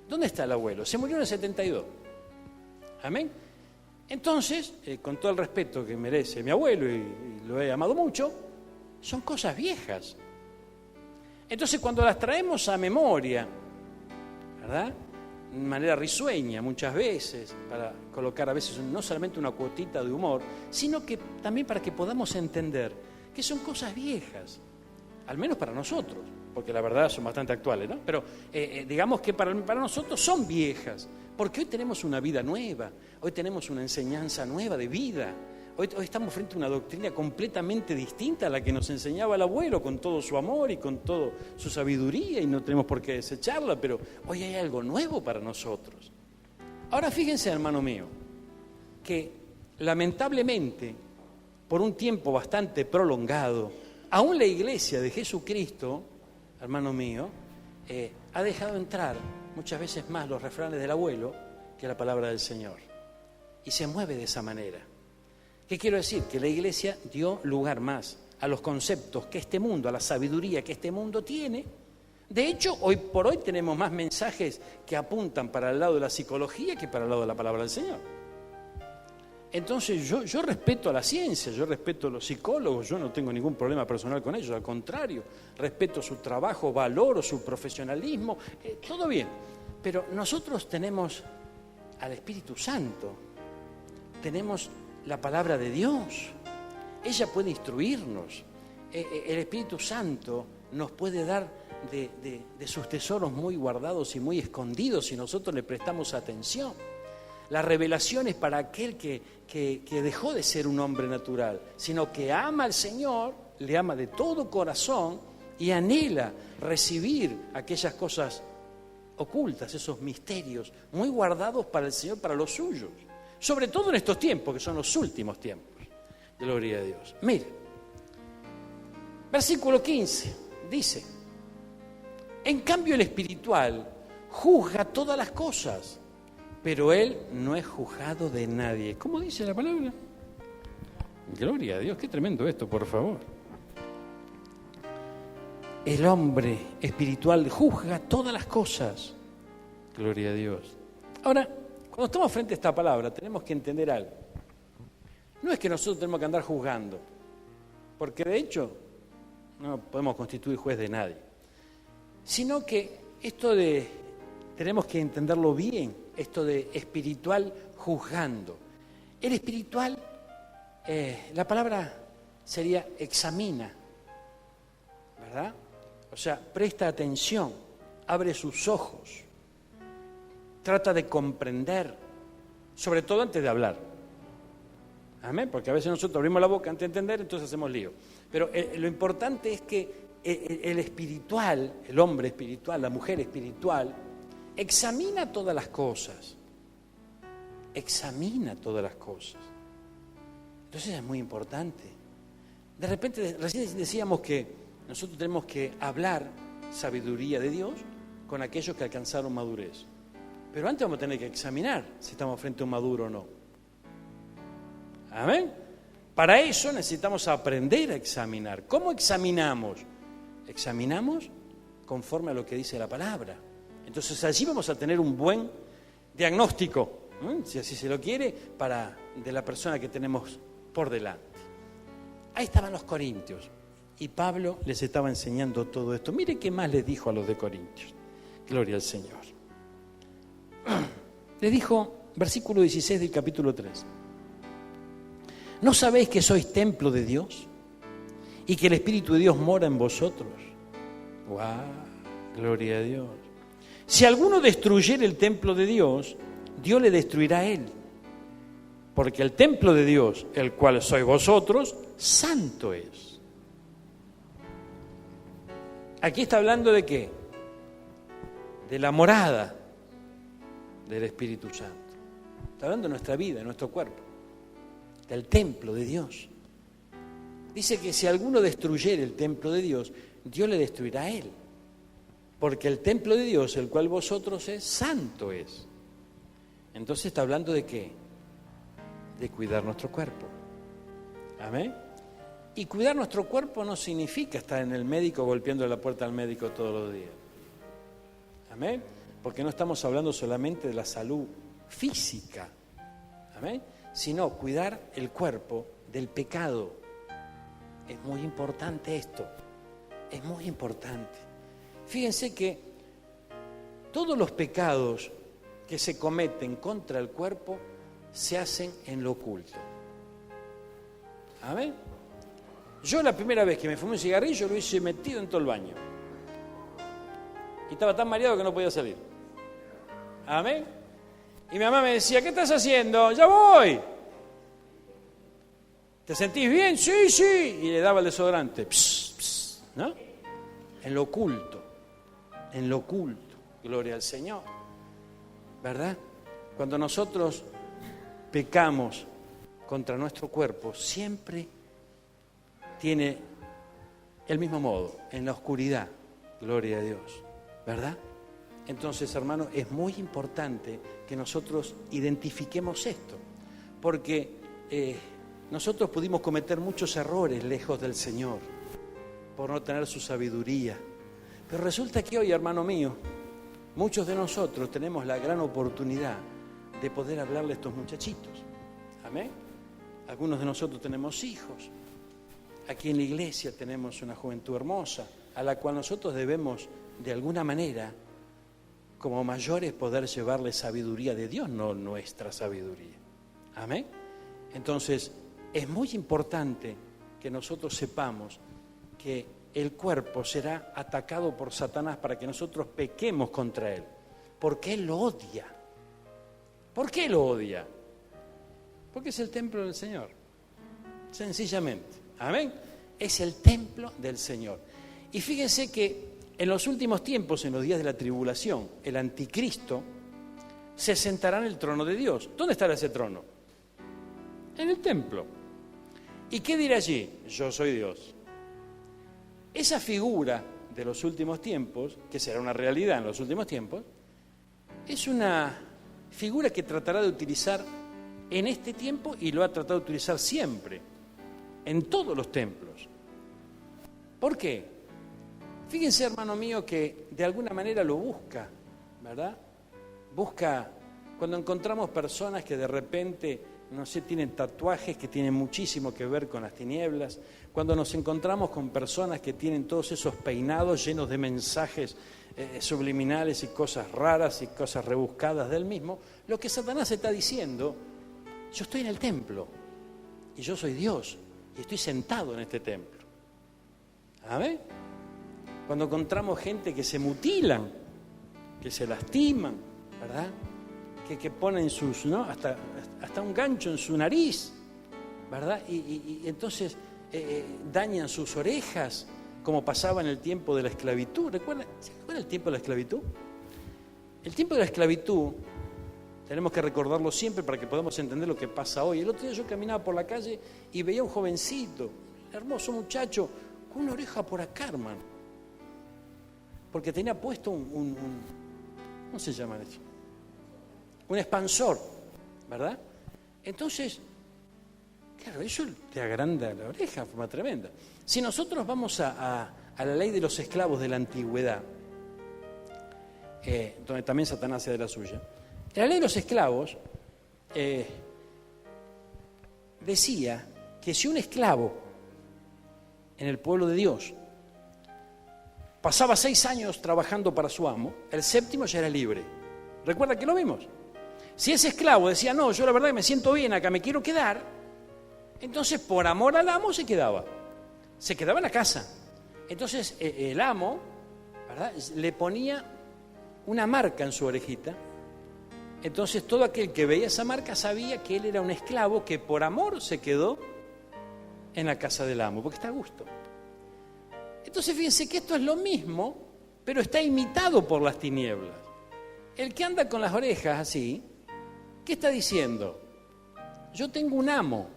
¿dónde está el abuelo? Se murió en el 72. Amén. Entonces, con todo el respeto que merece mi abuelo, y lo he amado mucho, son cosas viejas. Entonces, cuando las traemos a memoria, ¿verdad? De manera risueña muchas veces, para colocar a veces no solamente una cuotita de humor, sino que también para que podamos entender que son cosas viejas, al menos para nosotros, porque la verdad son bastante actuales, ¿no? Pero digamos que para nosotros son viejas, porque hoy tenemos una vida nueva, hoy tenemos una enseñanza nueva de vida, hoy estamos frente a una doctrina completamente distinta a la que nos enseñaba el abuelo, con todo su amor y con toda su sabiduría, y no tenemos por qué desecharla, pero hoy hay algo nuevo para nosotros. Ahora fíjense, hermano mío, que lamentablemente, por un tiempo bastante prolongado, aún la iglesia de Jesucristo, hermano mío, ha dejado entrar muchas veces más los refranes del abuelo que la palabra del Señor. Y se mueve de esa manera. ¿Qué quiero decir? Que la iglesia dio lugar más a los conceptos que este mundo, a la sabiduría que este mundo tiene. De hecho, hoy por hoy tenemos más mensajes que apuntan para el lado de la psicología que para el lado de la palabra del Señor. Entonces yo respeto a la ciencia, yo respeto a los psicólogos, yo no tengo ningún problema personal con ellos, al contrario, respeto su trabajo, valoro su profesionalismo, todo bien. Pero nosotros tenemos al Espíritu Santo, tenemos la palabra de Dios, ella puede instruirnos, el Espíritu Santo nos puede dar de sus tesoros muy guardados y muy escondidos si nosotros le prestamos atención. La revelación es para aquel que dejó de ser un hombre natural, sino que ama al Señor, le ama de todo corazón y anhela recibir aquellas cosas ocultas, esos misterios muy guardados para el Señor, para los suyos. Sobre todo en estos tiempos, que son los últimos tiempos. Gloria a Dios. Mire, versículo 15, dice: en cambio el espiritual juzga todas las cosas, pero él no es juzgado de nadie. ¿Cómo dice la palabra? Gloria a Dios, qué tremendo esto, por favor. El hombre espiritual juzga todas las cosas. Gloria a Dios. Ahora, cuando estamos frente a esta palabra, tenemos que entender algo. No es que nosotros tenemos que andar juzgando, porque de hecho no podemos constituir juez de nadie, sino que esto de, tenemos que entenderlo bien, esto de espiritual juzgando. El espiritual, la palabra sería examina, ¿verdad? O sea, presta atención, abre sus ojos, trata de comprender, sobre todo antes de hablar. Amén, porque a veces nosotros abrimos la boca antes de entender, entonces hacemos lío. Pero lo importante es que el espiritual, el hombre espiritual, la mujer espiritual, examina todas las cosas. Examina todas las cosas. Entonces es muy importante. De repente, recién decíamos que nosotros tenemos que hablar sabiduría de Dios con aquellos que alcanzaron madurez. Pero antes vamos a tener que examinar si estamos frente a un maduro o no. ¿Amén? Para eso necesitamos aprender a examinar. ¿Cómo examinamos? Examinamos conforme a lo que dice la palabra. Entonces allí vamos a tener un buen diagnóstico, si así se lo quiere, de la persona que tenemos por delante. Ahí estaban los corintios y Pablo les estaba enseñando todo esto. Mire qué más les dijo a los de Corintios. Gloria al Señor. Les dijo, versículo 16 del capítulo 3. ¿No sabéis que sois templo de Dios y que el Espíritu de Dios mora en vosotros? ¡Wow! Gloria a Dios. Si alguno destruyere el templo de Dios, Dios le destruirá a él. Porque el templo de Dios, el cual sois vosotros, santo es. Aquí está hablando de qué? De la morada del Espíritu Santo. Está hablando de nuestra vida, de nuestro cuerpo, del templo de Dios. Dice que si alguno destruyere el templo de Dios, Dios le destruirá a él. Porque el templo de Dios, el cual vosotros es, santo es. Entonces está hablando de qué? De cuidar nuestro cuerpo. ¿Amén? Y cuidar nuestro cuerpo no significa estar en el médico golpeando la puerta al médico todos los días. ¿Amén? Porque no estamos hablando solamente de la salud física. ¿Amén? Sino cuidar el cuerpo del pecado. Es muy importante esto. Es muy importante. Fíjense que todos los pecados que se cometen contra el cuerpo se hacen en lo oculto. ¿Amén? Yo la primera vez que me fumé un cigarrillo lo hice metido en todo el baño. Y estaba tan mareado que no podía salir. ¿Amén? Y mi mamá me decía, ¿qué estás haciendo? ¡Ya voy! ¿Te sentís bien? Sí, sí. Y le daba el desodorante. Pss, pss, ¿no? En lo oculto. En lo oculto. Gloria al Señor. ¿Verdad? Cuando nosotros pecamos contra nuestro cuerpo, siempre tiene el mismo modo, en la oscuridad. Gloria a Dios. ¿Verdad? Entonces, hermanos, es muy importante que nosotros identifiquemos esto, porque nosotros pudimos cometer muchos errores lejos del Señor, por no tener su sabiduría. Pero resulta que hoy, hermano mío, muchos de nosotros tenemos la gran oportunidad de poder hablarle a estos muchachitos. ¿Amén? Algunos de nosotros tenemos hijos. Aquí en la iglesia tenemos una juventud hermosa, a la cual nosotros debemos, de alguna manera, como mayores, poder llevarle sabiduría de Dios, no nuestra sabiduría. ¿Amén? Entonces, es muy importante que nosotros sepamos que el cuerpo será atacado por Satanás para que nosotros pequemos contra él, porque él lo odia. ¿Por qué lo odia? Porque es el templo del Señor, sencillamente. ¿Amén? Es el templo del Señor. Y fíjense que en los últimos tiempos, en los días de la tribulación, el anticristo se sentará en el trono de Dios. ¿Dónde estará ese trono? En el templo. ¿Y qué dirá allí? Yo soy Dios. Esa figura de los últimos tiempos, que será una realidad en los últimos tiempos, es una figura que tratará de utilizar en este tiempo y lo ha tratado de utilizar siempre, en todos los templos. ¿Por qué? Fíjense, hermano mío, que de alguna manera lo busca, ¿verdad? Busca, cuando encontramos personas que de repente, no sé, tienen tatuajes que tienen muchísimo que ver con las tinieblas, cuando nos encontramos con personas que tienen todos esos peinados llenos de mensajes subliminales y cosas raras y cosas rebuscadas del mismo, lo que Satanás está diciendo, yo estoy en el templo y yo soy Dios y estoy sentado en este templo. ¿Amén? Cuando encontramos gente que se mutilan, que se lastiman, ¿verdad? Que ponen sus, ¿no? hasta un gancho en su nariz, ¿verdad? Y entonces dañan sus orejas, como pasaba en el tiempo de la esclavitud. ¿Recuerdan el tiempo de la esclavitud? El tiempo de la esclavitud, tenemos que recordarlo siempre para que podamos entender lo que pasa hoy. El otro día yo caminaba por la calle y veía a un jovencito, un hermoso muchacho, con una oreja por acá, hermano. Porque tenía puesto ¿cómo se llama eso? Un expansor, ¿verdad? Entonces, claro, eso te agranda la oreja de forma tremenda. Si nosotros vamos a la ley de los esclavos de la antigüedad, donde también Satanás hace de la suya, en la ley de los esclavos decía que si un esclavo en el pueblo de Dios pasaba 6 años trabajando para su amo, el 7º ya era libre. ¿Recuerda que lo vimos? Si ese esclavo decía, no, yo la verdad que me siento bien acá, me quiero quedar, entonces por amor al amo se quedaba en la casa. Entonces el amo, ¿verdad?, le ponía una marca en su orejita. Entonces todo aquel que veía esa marca sabía que él era un esclavo que por amor se quedó en la casa del amo, porque está a gusto. Entonces fíjense que esto es lo mismo, pero está imitado por las tinieblas. El que anda con las orejas así, ¿qué está diciendo? Yo tengo un amo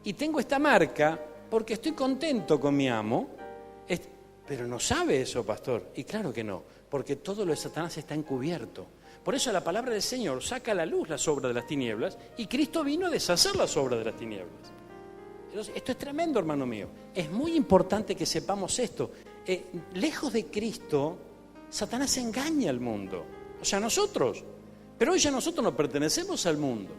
y tengo esta marca porque estoy contento con mi amo, pero no sabe eso, pastor. Y claro que no, porque todo lo de Satanás está encubierto. Por eso la palabra del Señor saca a la luz las obras de las tinieblas y Cristo vino a deshacer las obras de las tinieblas. Entonces, esto es tremendo, hermano mío. Es muy importante que sepamos esto. Lejos de Cristo, Satanás engaña al mundo, o sea, a nosotros. Pero hoy ya nosotros no pertenecemos al mundo.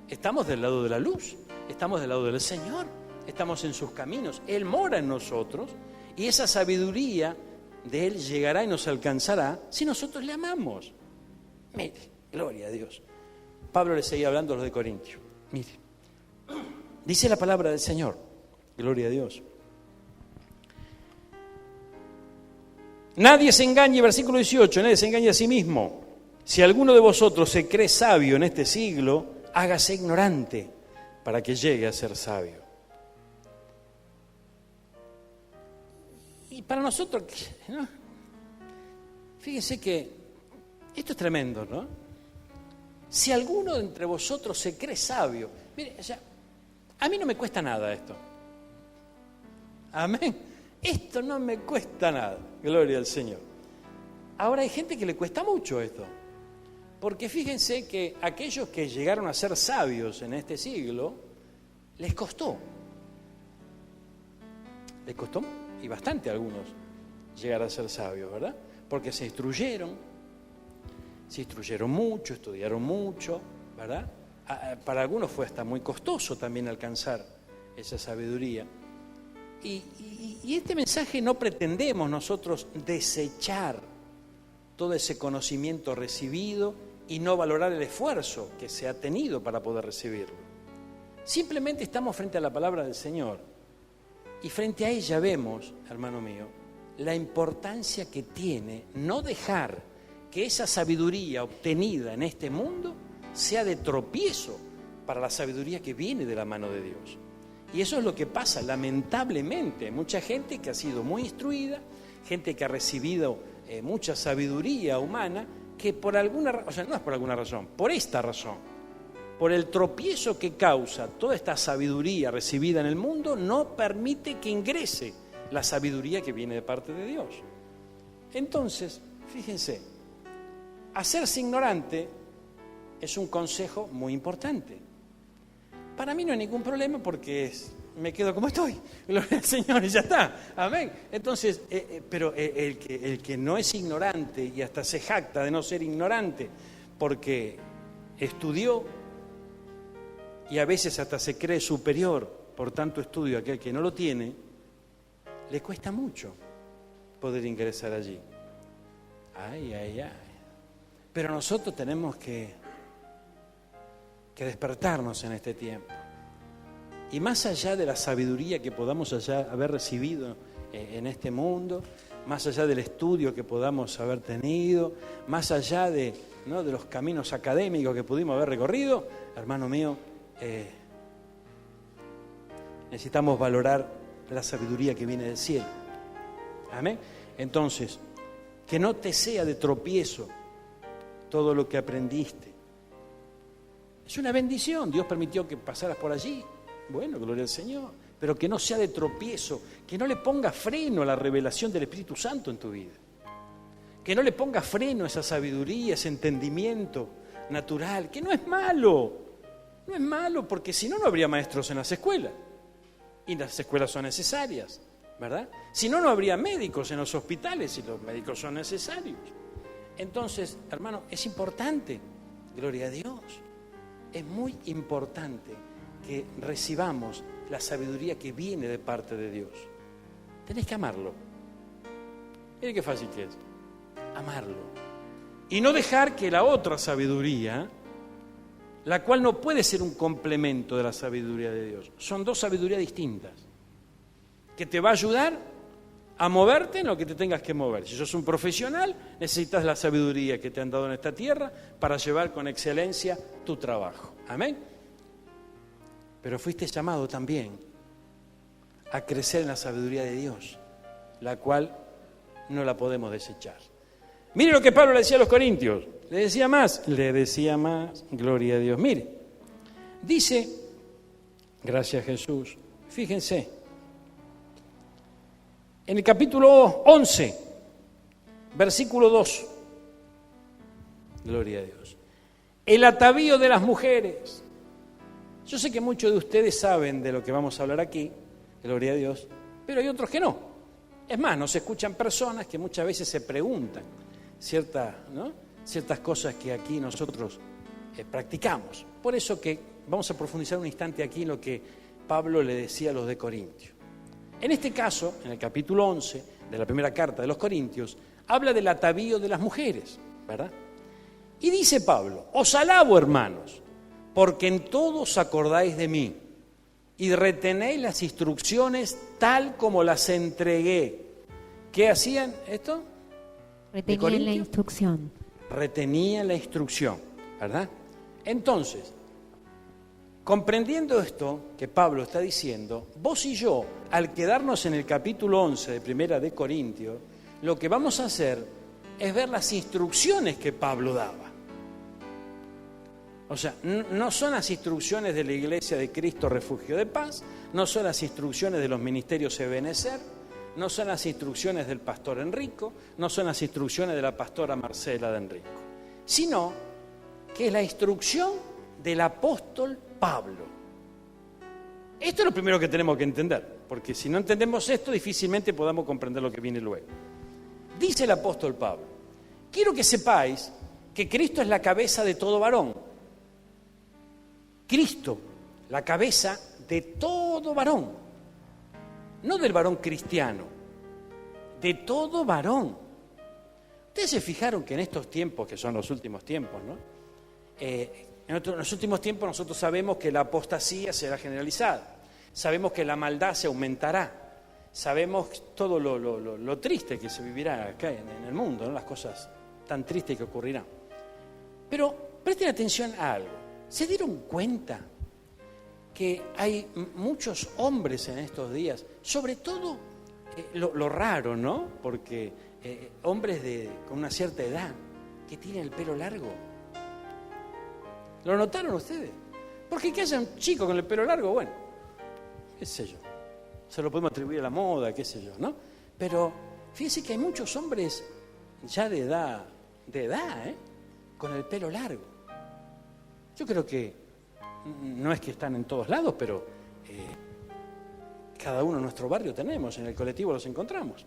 Estamos del lado de la luz, estamos del lado del Señor, estamos en sus caminos. Él mora en nosotros y esa sabiduría de Él llegará y nos alcanzará si nosotros le amamos. Mire, gloria a Dios. Pablo le seguía hablando a los de Corintios. Mire, dice la palabra del Señor, gloria a Dios. Nadie se engañe, versículo 18, nadie se engañe a sí mismo. Si alguno de vosotros se cree sabio en este siglo, hágase ignorante para que llegue a ser sabio. Y para nosotros, ¿no?, fíjense que esto es tremendo, ¿no? Si alguno de entre vosotros se cree sabio, mire, o sea, a mí no me cuesta nada esto. Amén. Esto no me cuesta nada. Gloria al Señor. Ahora hay gente que le cuesta mucho esto. Porque fíjense que aquellos que llegaron a ser sabios en este siglo, les costó. Les costó, y bastante a algunos, llegar a ser sabios, ¿verdad? Porque se instruyeron mucho, estudiaron mucho, ¿verdad? Para algunos fue hasta muy costoso también alcanzar esa sabiduría. Y este mensaje no pretendemos nosotros desechar todo ese conocimiento recibido y no valorar el esfuerzo que se ha tenido para poder recibirlo. Simplemente estamos frente a la palabra del Señor y frente a ella vemos, hermano mío, la importancia que tiene no dejar que esa sabiduría obtenida en este mundo sea de tropiezo para la sabiduría que viene de la mano de Dios. Y eso es lo que pasa, lamentablemente. Mucha gente que ha sido muy instruida, gente que ha recibido mucha sabiduría humana, que por alguna razón, o sea, no es por alguna razón, por esta razón, por el tropiezo que causa toda esta sabiduría recibida en el mundo, no permite que ingrese la sabiduría que viene de parte de Dios. Entonces, fíjense, hacerse ignorante es un consejo muy importante. Para mí no hay ningún problema porque me quedo como estoy, gloria al Señor, y ya está, amén. Entonces, pero el que no es ignorante y hasta se jacta de no ser ignorante porque estudió y a veces hasta se cree superior por tanto estudio a aquel que no lo tiene, le cuesta mucho poder ingresar allí. Ay, ay, ay. Pero nosotros tenemos que despertarnos en este tiempo. Y más allá de la sabiduría que podamos haber recibido en este mundo, más allá del estudio que podamos haber tenido, más allá de los caminos académicos que pudimos haber recorrido, hermano mío, necesitamos valorar la sabiduría que viene del cielo. Amén. Entonces, que no te sea de tropiezo todo lo que aprendiste. Es una bendición, Dios permitió que pasaras por allí. Bueno, gloria al Señor. Pero que no sea de tropiezo, que no le ponga freno a la revelación del Espíritu Santo en tu vida. Que no le ponga freno a esa sabiduría, ese entendimiento natural, que no es malo. No es malo porque si no, no habría maestros en las escuelas. Y las escuelas son necesarias, ¿verdad? Si no, no habría médicos en los hospitales y los médicos son necesarios. Entonces, hermano, es importante, gloria a Dios, es muy importante que recibamos la sabiduría que viene de parte de Dios. Tenés que amarlo. Mire qué fácil que es. Amarlo. Y no dejar que la otra sabiduría, la cual no puede ser un complemento de la sabiduría de Dios. Son dos sabidurías distintas, que te va a ayudar a moverte en lo que te tengas que mover. Si sos un profesional, necesitas la sabiduría que te han dado en esta tierra para llevar con excelencia tu trabajo. Amén. Pero fuiste llamado también a crecer en la sabiduría de Dios, la cual no la podemos desechar. Mire lo que Pablo le decía a los corintios. Le decía más, gloria a Dios. Mire, dice, gracias Jesús, fíjense, en el capítulo 11, versículo 2, gloria a Dios, el atavío de las mujeres. Yo sé que muchos de ustedes saben de lo que vamos a hablar aquí, gloria a Dios, pero hay otros que no. Es más, nos escuchan personas que muchas veces se preguntan ciertas cosas que aquí nosotros practicamos. Por eso que vamos a profundizar un instante aquí en lo que Pablo le decía a los de Corintios. En este caso, en el capítulo 11 de la primera carta de los Corintios, habla del atavío de las mujeres, ¿verdad? Y dice Pablo, os alabo, hermanos, porque en todo os acordáis de mí y retenéis las instrucciones tal como las entregué. ¿Qué hacían esto? Retenían la instrucción. Retenían la instrucción, ¿verdad? Entonces, comprendiendo esto que Pablo está diciendo, vos y yo, al quedarnos en el capítulo 11 de Primera de Corintios, lo que vamos a hacer es ver las instrucciones que Pablo daba. O sea, no son las instrucciones de la Iglesia de Cristo Refugio de Paz, no son las instrucciones de los ministerios Ebenezer, no son las instrucciones del pastor Enrico, no son las instrucciones de la pastora Marcela de Enrico, sino que es la instrucción del apóstol Pablo. Esto es lo primero que tenemos que entender, porque si no entendemos esto, difícilmente podamos comprender lo que viene luego. Dice el apóstol Pablo, quiero que sepáis que Cristo es la cabeza de todo varón. Cristo, la cabeza de todo varón. No del varón cristiano, de todo varón. Ustedes se fijaron que en estos tiempos, que son los últimos tiempos, ¿no? En los últimos tiempos nosotros sabemos que la apostasía será generalizada, sabemos que la maldad se aumentará, sabemos todo lo triste que se vivirá acá en el mundo, ¿no? Las cosas tan tristes que ocurrirán. Pero presten atención a algo. ¿Se dieron cuenta que hay muchos hombres en estos días, sobre todo lo raro, ¿no? Porque hombres con una cierta edad que tienen el pelo largo. ¿Lo notaron ustedes? Porque que haya un chico con el pelo largo, bueno, qué sé yo, se lo podemos atribuir a la moda, qué sé yo, ¿no? Pero fíjense que hay muchos hombres ya de edad, con el pelo largo. Yo creo que no es que están en todos lados, pero cada uno en nuestro barrio tenemos, en el colectivo los encontramos,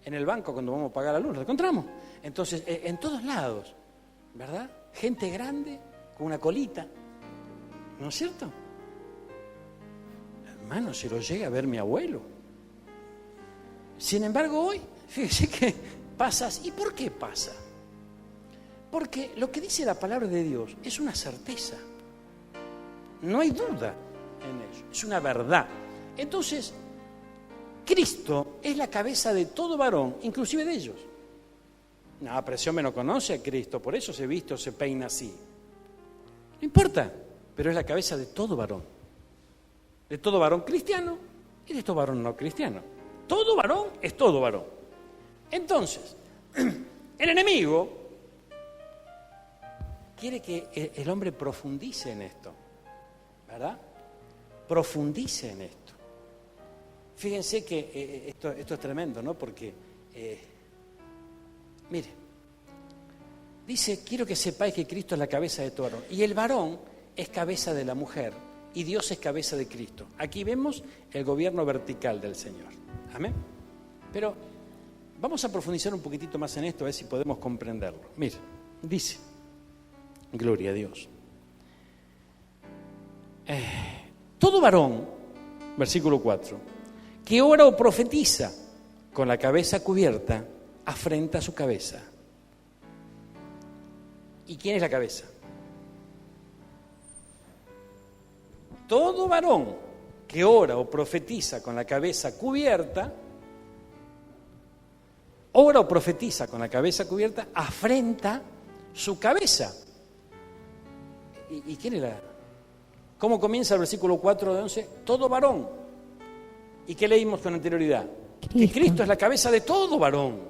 en el banco cuando vamos a pagar la luz los encontramos. Entonces, en todos lados, ¿verdad? Gente grande con una colita, ¿no es cierto? Hermano, si lo llega a ver mi abuelo. Sin embargo, hoy, fíjese que pasas. ¿Y por qué pasa? Porque lo que dice la palabra de Dios es una certeza. No hay duda en ello, es una verdad. Entonces, Cristo es la cabeza de todo varón, inclusive de ellos. No, pero ese hombre no conoce a Cristo, por eso se viste o se peina así. No importa, pero es la cabeza de todo varón. de todo varón cristiano y de todo varón no cristiano. Todo varón es todo varón. Entonces, el enemigo quiere que el hombre profundice en esto, ¿verdad? Profundice en esto. Fíjense que esto es tremendo, ¿no? Porque, mire, dice, quiero que sepáis que Cristo es la cabeza de todo varón. Y el varón es cabeza de la mujer y Dios es cabeza de Cristo. Aquí vemos el gobierno vertical del Señor. Amén. Pero vamos a profundizar un poquitito más en esto, a ver si podemos comprenderlo. Mire, dice, gloria a Dios. Todo varón, versículo 4, que ora o profetiza con la cabeza cubierta, afrenta su cabeza. ¿Y quién es la cabeza? Todo varón que ora o profetiza con la cabeza cubierta, ora o profetiza con la cabeza cubierta, afrenta su cabeza. ¿Y quién es la? ¿Cómo comienza el versículo 4 de 11? Todo varón. ¿Y qué leímos con anterioridad? Cristo. Que Cristo es la cabeza de todo varón.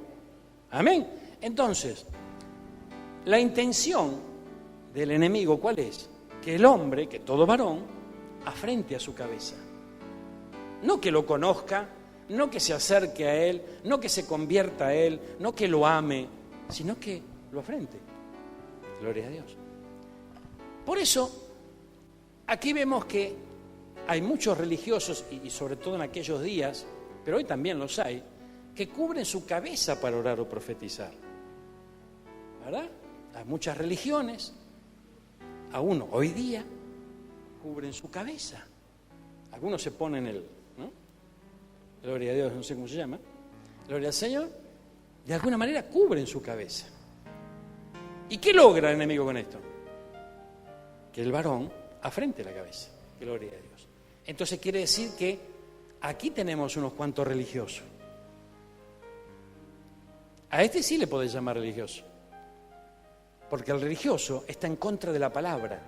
Amén. Entonces, la intención del enemigo, ¿cuál es? Que el hombre, que todo varón, afrente a su cabeza. No que lo conozca, no que se acerque a él, no que se convierta a él, no que lo ame, sino que lo afrente. Gloria a Dios. Por eso, aquí vemos que hay muchos religiosos, y sobre todo en aquellos días, pero hoy también los hay, que cubren su cabeza para orar o profetizar. ¿Verdad? Hay muchas religiones, aún hoy día, cubren su cabeza. Algunos se ponen ¿no? Gloria a Dios, no sé cómo se llama, gloria al Señor, de alguna manera cubren su cabeza. ¿Y qué logra el enemigo con esto? Que el varón afrente la cabeza. Gloria a Dios. Entonces quiere decir que aquí tenemos unos cuantos religiosos. A este sí le podés llamar religioso, porque el religioso está en contra de la palabra.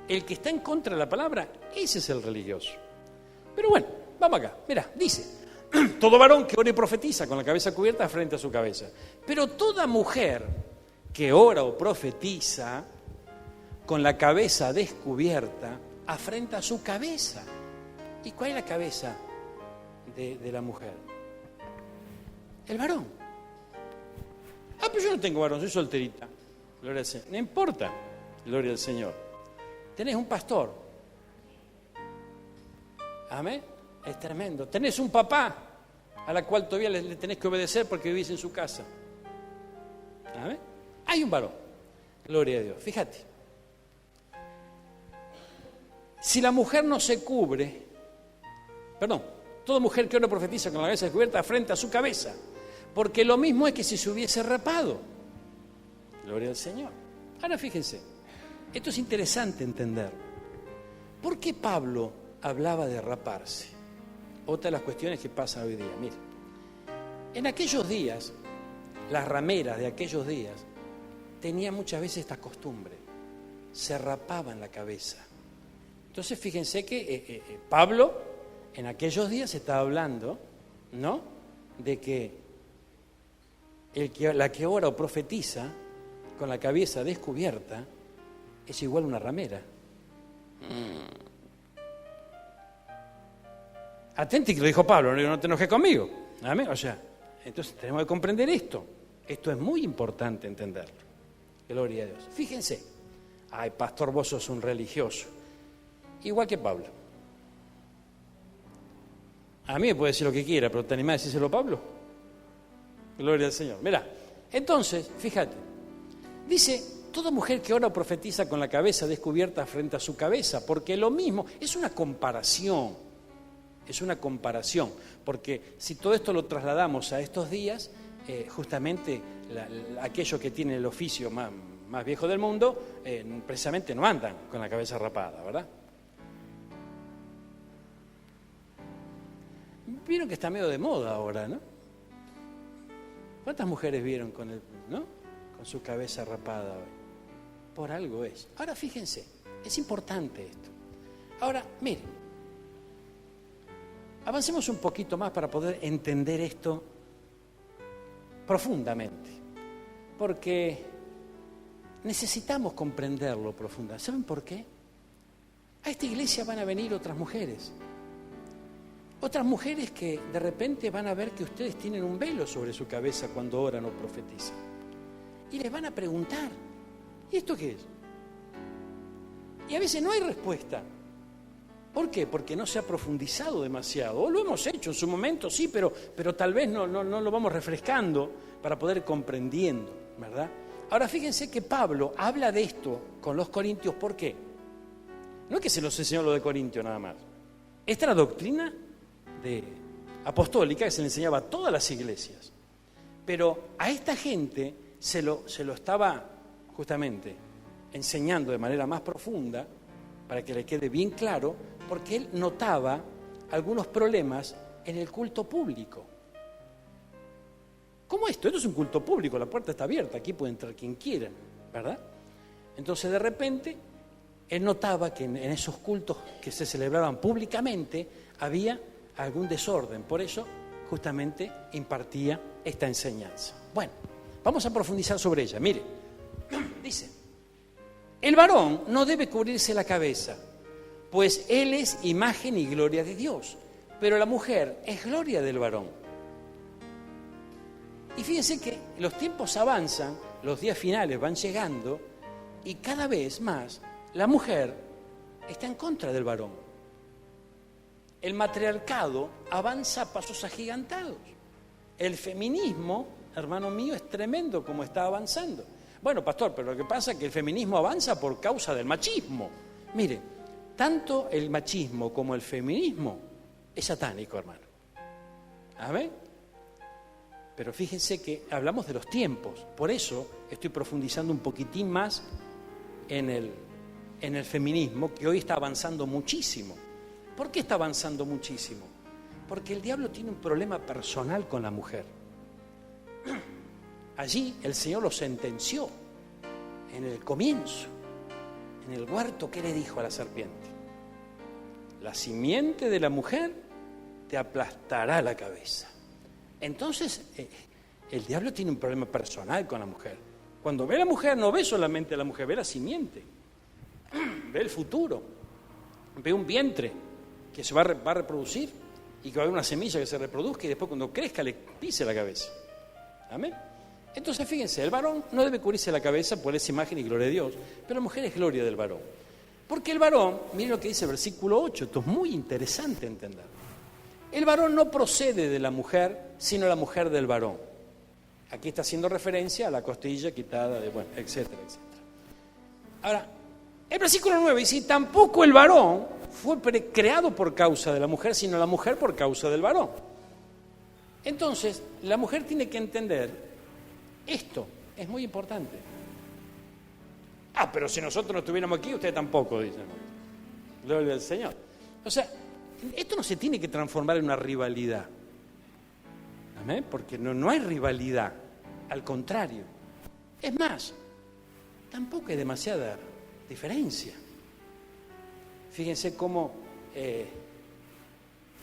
El que está en contra de la palabra, ese es el religioso. Pero bueno, vamos acá. Mirá, dice, todo varón que ora y profetiza con la cabeza cubierta afrenta a su cabeza. Pero toda mujer que ora o profetiza con la cabeza descubierta afrenta a su cabeza. ¿Y cuál es la cabeza de la mujer? El varón. Ah, pero yo no tengo varón, soy solterita. Gloria al Señor. No importa, gloria al Señor. Tenés un pastor. Amén. Es tremendo. Tenés un papá a la cual todavía le tenés que obedecer porque vivís en su casa. Amén. Hay un varón. Gloria a Dios. Fíjate. Si la mujer no se cubre, toda mujer que ora profetiza con la cabeza descubierta afrenta a su cabeza, porque lo mismo es que si se hubiese rapado. Gloria al Señor. Ahora fíjense, esto es interesante entender. ¿Por qué Pablo hablaba de raparse? Otra de las cuestiones que pasa hoy día. Mire, en aquellos días, las rameras de aquellos días tenían muchas veces esta costumbre, se rapaban la cabeza. Entonces fíjense que Pablo en aquellos días estaba hablando, ¿no?, de que la que ora o profetiza con la cabeza descubierta es igual a una ramera. Atenti que lo dijo Pablo, no te enojes conmigo. ¿Amén? O sea, entonces tenemos que comprender esto. Esto es muy importante entenderlo. Gloria a Dios. Fíjense. Ay, pastor, vos sos un religioso. Igual que Pablo. A mí me puede decir lo que quiera, pero ¿te animás a decírselo a Pablo? Gloria al Señor. Mirá, entonces, fíjate. Dice, toda mujer que ora o profetiza con la cabeza descubierta frente a su cabeza, porque lo mismo, es una comparación, porque si todo esto lo trasladamos a estos días, justamente aquellos que tienen el oficio más viejo del mundo, precisamente no andan con la cabeza rapada, ¿verdad? Vieron que está medio de moda ahora, ¿no? ¿Cuántas mujeres vieron con su cabeza rapada hoy? Por algo es. Ahora fíjense, es importante esto. Ahora, miren, Avancemos un poquito más para poder entender esto profundamente, porque necesitamos comprenderlo profundamente. ¿Saben por qué? A esta iglesia van a venir otras mujeres que de repente van a ver que ustedes tienen un velo sobre su cabeza cuando oran o profetizan. Y les van a preguntar, ¿y esto qué es? Y a veces no hay respuesta. ¿Por qué? Porque no se ha profundizado demasiado. O lo hemos hecho en su momento, sí, pero tal vez no lo vamos refrescando para poder ir comprendiendo, ¿verdad? Ahora fíjense que Pablo habla de esto con los corintios. ¿Por qué? No es que se los enseñó lo de Corintio nada más. Esta era la doctrina apostólica que se le enseñaba a todas las iglesias. Pero a esta gente se lo estaba justamente enseñando de manera más profunda para que le quede bien claro, porque él notaba algunos problemas en el culto público. ¿Cómo esto? Esto es un culto público, la puerta está abierta, aquí puede entrar quien quiera, ¿verdad? Entonces de repente él notaba que en esos cultos que se celebraban públicamente había algún desorden, por eso justamente impartía esta enseñanza. Bueno, vamos a profundizar sobre ella. Mire, dice, el varón no debe cubrirse la cabeza, pues él es imagen y gloria de Dios, pero la mujer es gloria del varón. Y fíjense que los tiempos avanzan, los días finales van llegando y cada vez más la mujer está en contra del varón. El matriarcado avanza a pasos agigantados. El feminismo, hermano mío, es tremendo como está avanzando. Bueno, pastor, pero lo que pasa es que el feminismo avanza por causa del machismo. Mire, tanto el machismo como el feminismo es satánico, hermano. ¿Amén? Pero fíjense que hablamos de los tiempos. Por eso estoy profundizando un poquitín más en el feminismo, que hoy está avanzando muchísimo. ¿Por qué está avanzando muchísimo? Porque el diablo tiene un problema personal con la mujer. Allí el Señor lo sentenció en el comienzo, en el huerto. ¿Qué le dijo a la serpiente? La simiente de la mujer te aplastará la cabeza. Entonces el diablo tiene un problema personal con la mujer. Cuando ve a la mujer no ve solamente a la mujer, ve la simiente, ve el futuro, ve un vientre que se va a reproducir y que va a haber una semilla que se reproduzca y después cuando crezca le pise la cabeza. ¿Amén? Entonces fíjense, el varón no debe cubrirse la cabeza por esa imagen y gloria de Dios, pero la mujer es gloria del varón. Porque el varón, miren lo que dice el versículo 8, esto es muy interesante entender. El varón no procede de la mujer, sino la mujer del varón. Aquí está haciendo referencia a la costilla quitada, bueno, etcétera, etcétera. Ahora, el versículo 9 dice, tampoco el varón fue creado por causa de la mujer, sino la mujer por causa del varón. Entonces, la mujer tiene que entender, esto es muy importante. Ah, pero si nosotros no estuviéramos aquí, usted tampoco, dice. Gloria al Señor. O sea, esto no se tiene que transformar en una rivalidad. ¿Amén? Porque no hay rivalidad, al contrario. Es más, tampoco hay demasiada diferencia. Fíjense cómo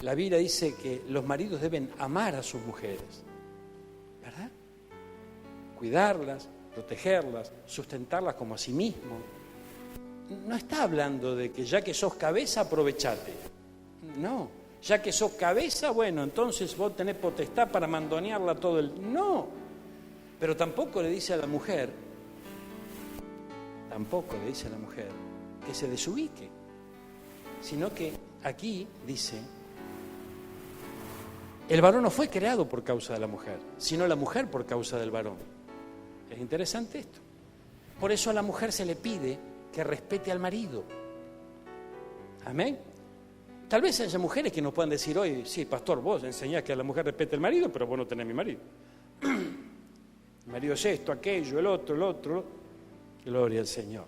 la Biblia dice que los maridos deben amar a sus mujeres, ¿verdad? Cuidarlas, protegerlas, sustentarlas como a sí mismo. No está hablando de que ya que sos cabeza, aprovechate. No, ya que sos cabeza, bueno, entonces vos tenés potestad para mandonearla todo el... No, pero tampoco le dice a la mujer que se desubique, sino que aquí dice, el varón no fue creado por causa de la mujer, sino la mujer por causa del varón. Es interesante esto. Por eso a la mujer se le pide que respete al marido. Amén. Tal vez haya mujeres que nos puedan decir hoy, sí, pastor, vos enseñás que a la mujer respete al marido, pero vos no tenés mi marido. El marido es esto, aquello, el otro. Gloria al Señor.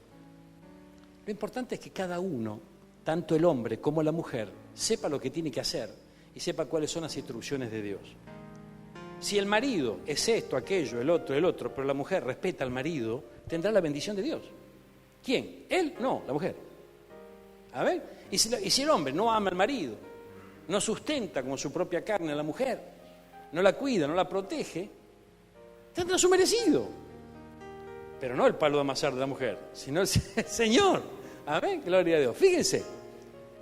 Lo importante es que cada uno, tanto el hombre como la mujer, sepa lo que tiene que hacer y sepa cuáles son las instrucciones de Dios. Si el marido es esto, aquello, el otro, pero la mujer respeta al marido, tendrá la bendición de Dios. ¿Quién? ¿Él? No, la mujer. A ver. Y si el hombre no ama al marido, no sustenta como su propia carne a la mujer, no la cuida, no la protege, tendrá su merecido. Pero no el palo de amasar de la mujer, sino el Señor. Amén, gloria a Dios. Fíjense.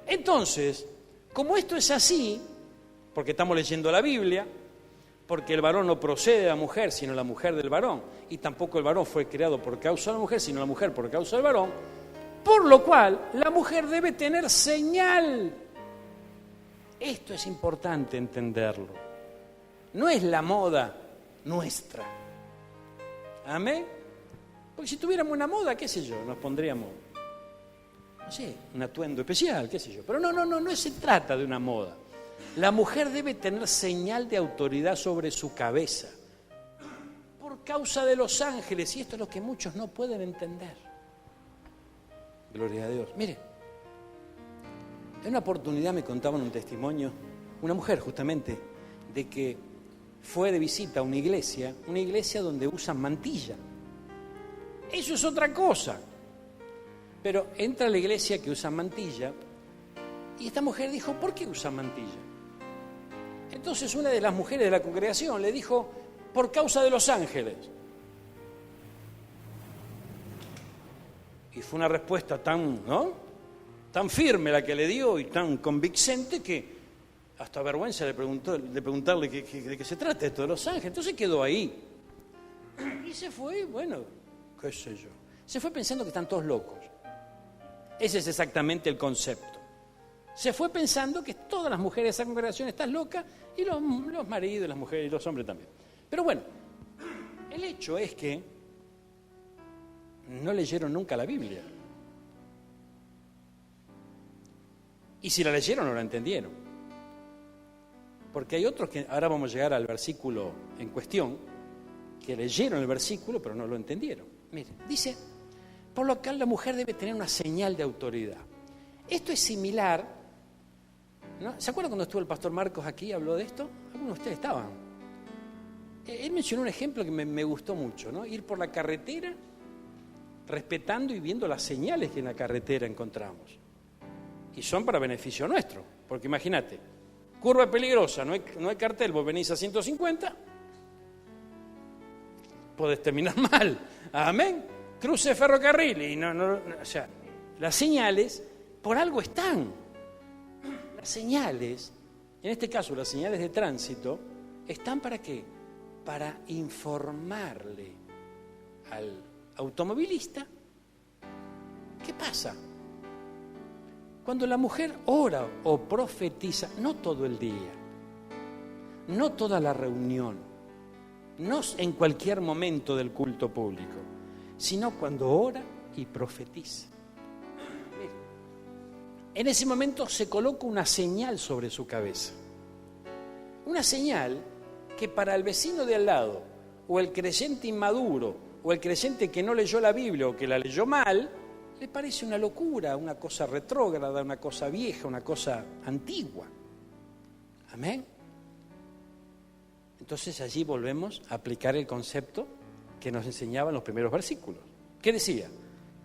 Entonces, como esto es así, porque estamos leyendo la Biblia, porque el varón no procede de la mujer, sino la mujer del varón, y tampoco el varón fue creado por causa de la mujer, sino la mujer por causa del varón, por lo cual la mujer debe tener señal. Esto es importante entenderlo. No es la moda nuestra. Amén. Porque si tuviéramos una moda, qué sé yo, nos pondríamos, no sé, un atuendo especial, qué sé yo. Pero no se trata de una moda. La mujer debe tener señal de autoridad sobre su cabeza por causa de los ángeles, y esto es lo que muchos no pueden entender. Gloria a Dios. Mire, en una oportunidad me contaban un testimonio, una mujer justamente, de que fue de visita a una iglesia donde usan mantilla. Eso es otra cosa. Pero entra a la iglesia que usan mantilla y esta mujer dijo, ¿por qué usan mantilla? Entonces una de las mujeres de la congregación le dijo, por causa de los ángeles. Y fue una respuesta tan firme la que le dio y tan convincente que hasta vergüenza de preguntarle de qué se trata esto de los ángeles. Entonces quedó ahí. Y se fue, bueno, qué sé yo. Se fue pensando que están todos locos. Ese es exactamente el concepto. Se fue pensando que todas las mujeres de esa congregación están locas y los maridos, las mujeres y los hombres también. Pero bueno, el hecho es que no leyeron nunca la Biblia. Y si la leyeron, no la entendieron. Porque hay otros que, ahora vamos a llegar al versículo en cuestión, que leyeron el versículo, pero no lo entendieron. Mire, dice, por lo cual la mujer debe tener una señal de autoridad. Esto es similar, ¿no? ¿Se acuerdan cuando estuvo el pastor Marcos aquí y habló de esto? Algunos de ustedes estaban. Él mencionó un ejemplo que me gustó mucho, ¿no? Ir por la carretera respetando y viendo las señales que en la carretera encontramos. Y son para beneficio nuestro, porque imagínate, curva peligrosa, no hay cartel, vos venís a 150, podés terminar mal, amén, cruce de ferrocarril, y o sea, las señales por algo están. Las señales, en este caso las señales de tránsito, están ¿para qué? Para informarle al automovilista qué pasa. Cuando la mujer ora o profetiza, no todo el día, no toda la reunión, no en cualquier momento del culto público, sino cuando ora y profetiza. Mire, en ese momento se coloca una señal sobre su cabeza. Una señal que para el vecino de al lado, o el creyente inmaduro, o el creyente que no leyó la Biblia o que la leyó mal, le parece una locura, una cosa retrógrada, una cosa vieja, una cosa antigua. Amén. Entonces allí volvemos a aplicar el concepto que nos enseñaban los primeros versículos. ¿Qué decía?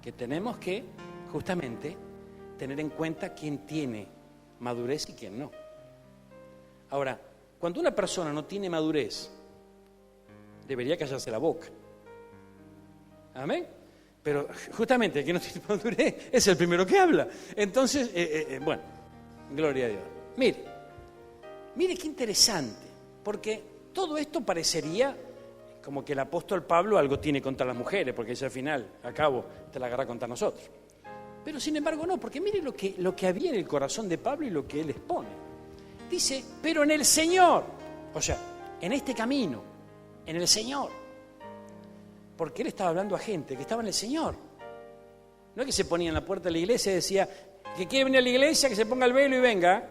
Que tenemos que justamente tener en cuenta quién tiene madurez y quién no. Ahora, cuando una persona no tiene madurez, debería callarse la boca. Amén. Pero justamente el que no tiene madurez es el primero que habla. Entonces, bueno, gloria a Dios. Mire qué interesante, porque todo esto parecería como que el apóstol Pablo algo tiene contra las mujeres, porque dice al final, a cabo, te la agarra contra nosotros. Pero sin embargo no, porque mire lo que había en el corazón de Pablo y lo que él expone. Dice, pero en el Señor, o sea, en este camino, en el Señor. Porque él estaba hablando a gente que estaba en el Señor. No es que se ponía en la puerta de la iglesia y decía, que quiere venir a la iglesia, que se ponga el velo y venga.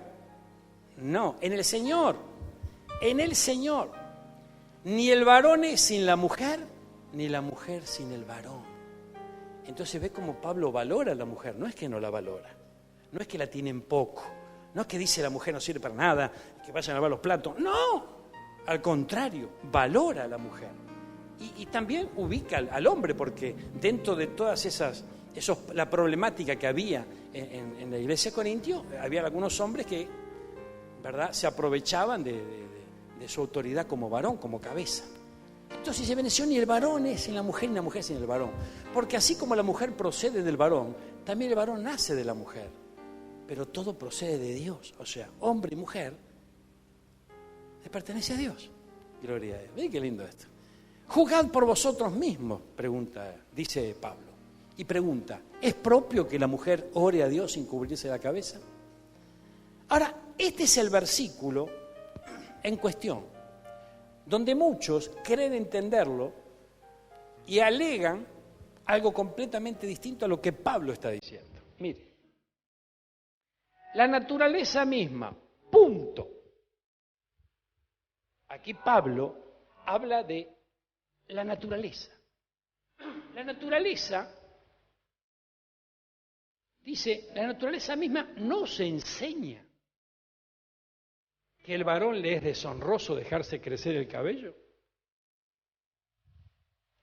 No, en el Señor. En el Señor. Ni el varón es sin la mujer, ni la mujer sin el varón. Entonces ve cómo Pablo valora a la mujer. No es que no la valora. No es que la tiene en poco. No es que dice la mujer no sirve para nada, que vayan a lavar los platos. No, al contrario, valora a la mujer. Y también ubica al hombre, porque dentro de todas la problemática que había en la iglesia de Corintio, había algunos hombres que ¿verdad?, se aprovechaban de su autoridad como varón, como cabeza. Entonces se beneció ni el varón es sin la mujer, ni la mujer sin el varón. Porque así como la mujer procede del varón, también el varón nace de la mujer. Pero todo procede de Dios. O sea, hombre y mujer le pertenece a Dios. Gloria a Dios. ¿Ven qué lindo esto? Juzgad por vosotros mismos, dice Pablo. Y pregunta, ¿es propio que la mujer ore a Dios sin cubrirse la cabeza? Ahora, este es el versículo en cuestión, donde muchos creen entenderlo y alegan algo completamente distinto a lo que Pablo está diciendo. Mire, la naturaleza misma, punto. Aquí Pablo habla de la naturaleza. La naturaleza, dice, la naturaleza misma no se enseña. ¿Que el varón le es deshonroso dejarse crecer el cabello?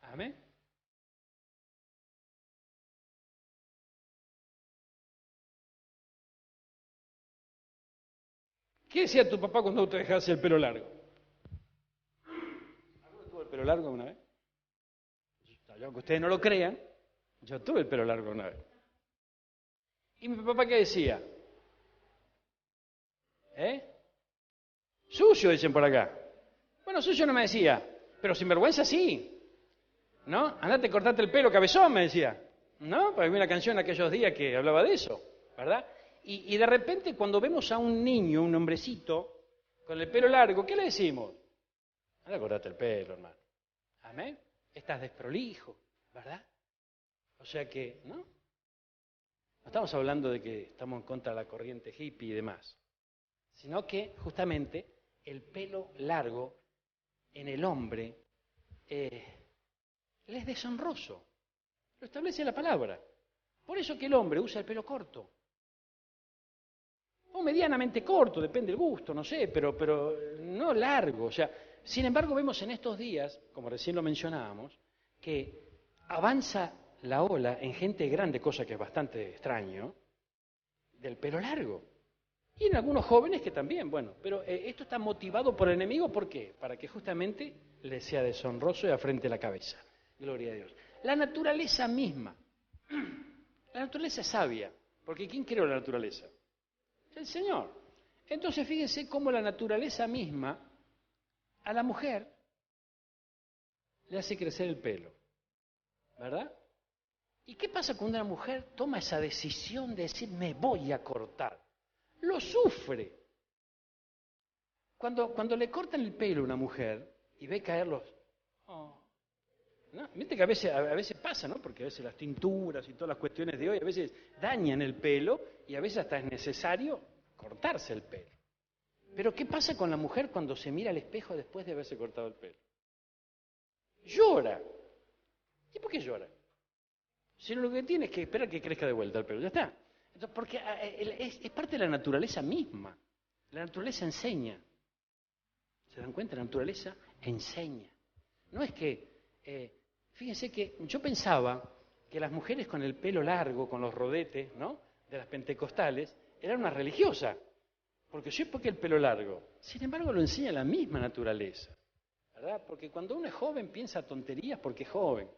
Amén. ¿Qué decía tu papá cuando te dejabas el pelo largo? ¿Alguno tuvo el pelo largo alguna vez? Aunque ustedes no lo crean, yo tuve el pelo largo una vez. ¿Y mi papá qué decía? Sucio, dicen por acá. Bueno, sucio no me decía, pero sinvergüenza sí. ¿No? Andate, cortate el pelo, cabezón, me decía. ¿No? Porque había una canción en aquellos días que hablaba de eso, ¿verdad? Y de repente cuando vemos a un niño, un hombrecito, con el pelo largo, ¿qué le decimos? Anda, cortate el pelo, hermano. ¿Amén? Estás desprolijo, ¿verdad? O sea que, ¿no? No estamos hablando de que estamos en contra de la corriente hippie y demás, sino que justamente el pelo largo en el hombre le es deshonroso. Lo establece la palabra. Por eso que el hombre usa el pelo corto. O medianamente corto, depende del gusto, no sé, pero no largo. O sea, sin embargo, vemos en estos días, como recién lo mencionábamos, que avanza la ola en gente grande, cosa que es bastante extraño, del pelo largo. Y en algunos jóvenes que también, bueno, pero esto está motivado por el enemigo, ¿por qué? Para que justamente le sea deshonroso y afrente la cabeza. Gloria a Dios. La naturaleza misma. La naturaleza es sabia, porque ¿quién creó la naturaleza? El Señor. Entonces fíjense cómo la naturaleza misma a la mujer le hace crecer el pelo, ¿verdad? ¿Y qué pasa cuando una mujer toma esa decisión de decir me voy a cortar? Lo sufre. Cuando le cortan el pelo a una mujer y ve caer los... ¿no? Viste que a veces pasa, ¿no? Porque a veces las tinturas y todas las cuestiones de hoy a veces dañan el pelo y a veces hasta es necesario cortarse el pelo. Pero ¿qué pasa con la mujer cuando se mira al espejo después de haberse cortado el pelo? Llora. ¿Y por qué llora? Si lo que tiene es que esperar que crezca de vuelta el pelo, ya está. Entonces, porque es parte de la naturaleza misma. La naturaleza enseña. ¿Se dan cuenta? La naturaleza enseña. No es que... fíjense que yo pensaba que las mujeres con el pelo largo, con los rodetes, ¿no?, de las pentecostales, eran una religiosa. Porque yo, ¿por qué el pelo largo? Sin embargo, lo enseña la misma naturaleza, ¿verdad? Porque cuando uno es joven piensa tonterías porque es joven.